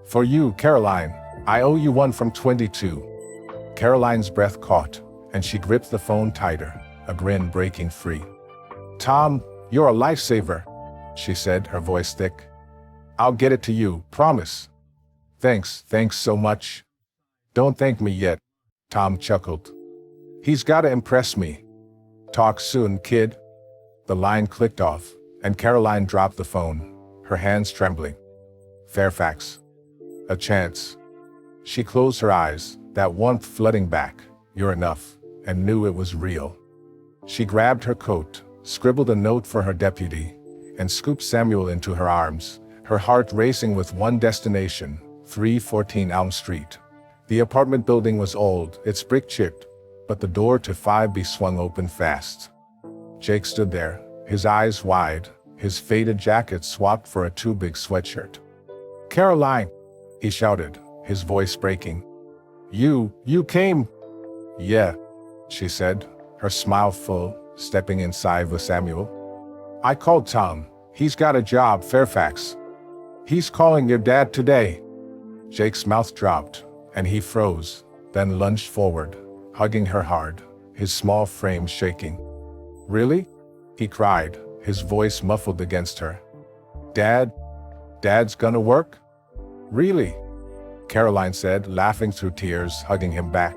For you, Karoline, I owe you one from 22. Karoline's breath caught, and she gripped the phone tighter, a grin breaking free. Tom, you're a lifesaver, she said, her voice thick. I'll get it to you, promise. Thanks so much. Don't thank me yet, Tom chuckled. He's gotta impress me. Talk soon, kid. The line clicked off, and Karoline dropped the phone, her hands trembling. Fairfax. A chance. She closed her eyes, that warmth flooding back, you're enough, and knew it was real. She grabbed her coat, scribbled a note for her deputy, and scooped Samuel into her arms, her heart racing with one destination, 314 Elm Street. The apartment building was old, its brick chipped, but the door to 5B swung open fast. Jake stood there, his eyes wide, his faded jacket swapped for a too big sweatshirt. Karoline, he shouted, his voice breaking. You came? Yeah, she said, her smile full, stepping inside with Samuel. I called Tom. He's got a job, Fairfax. He's calling your dad today. Jake's mouth dropped, and he froze, then lunged forward, hugging her hard, his small frame shaking. Really? He cried, his voice muffled against her. Dad's gonna work? Really? Karoline said, laughing through tears, hugging him back.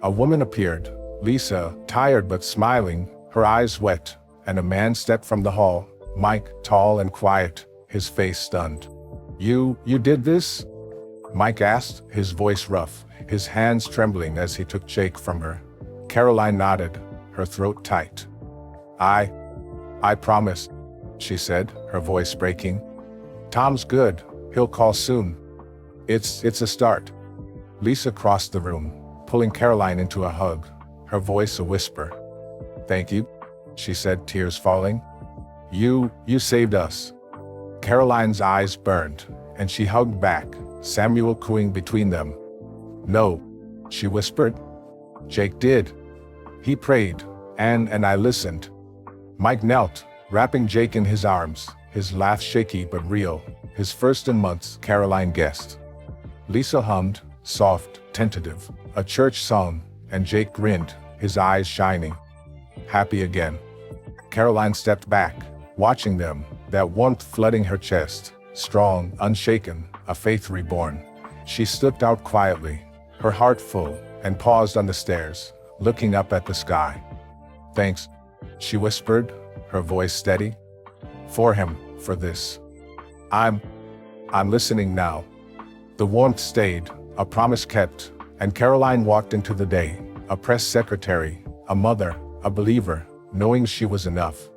A woman appeared, Lisa, tired but smiling, her eyes wet, and a man stepped from the hall, Mike, tall and quiet, his face stunned. You did this? Mike asked, his voice rough, his hands trembling as he took Jake from her. Karoline nodded, her throat tight. I promise, she said, her voice breaking. Tom's good, he'll call soon. It's a start. Lisa crossed the room, pulling Karoline into a hug, her voice a whisper. Thank you, she said, tears falling. You saved us. Karoline's eyes burned, and she hugged back, Samuel cooing between them. No, she whispered. Jake did. He prayed, and I listened. Mike knelt, wrapping Jake in his arms, his laugh shaky but real, his first in months, Karoline guessed. Lisa hummed, soft, tentative, a church song, and Jake grinned, his eyes shining. Happy again. Karoline stepped back, watching them, that warmth flooding her chest, strong, unshaken, a faith reborn. She slipped out quietly, her heart full, and paused on the stairs, looking up at the sky. Thanks, she whispered, her voice steady. For him, for this. I'm listening now. The warmth stayed, a promise kept, and Karoline walked into the day, a press secretary, a mother, a believer, knowing she was enough.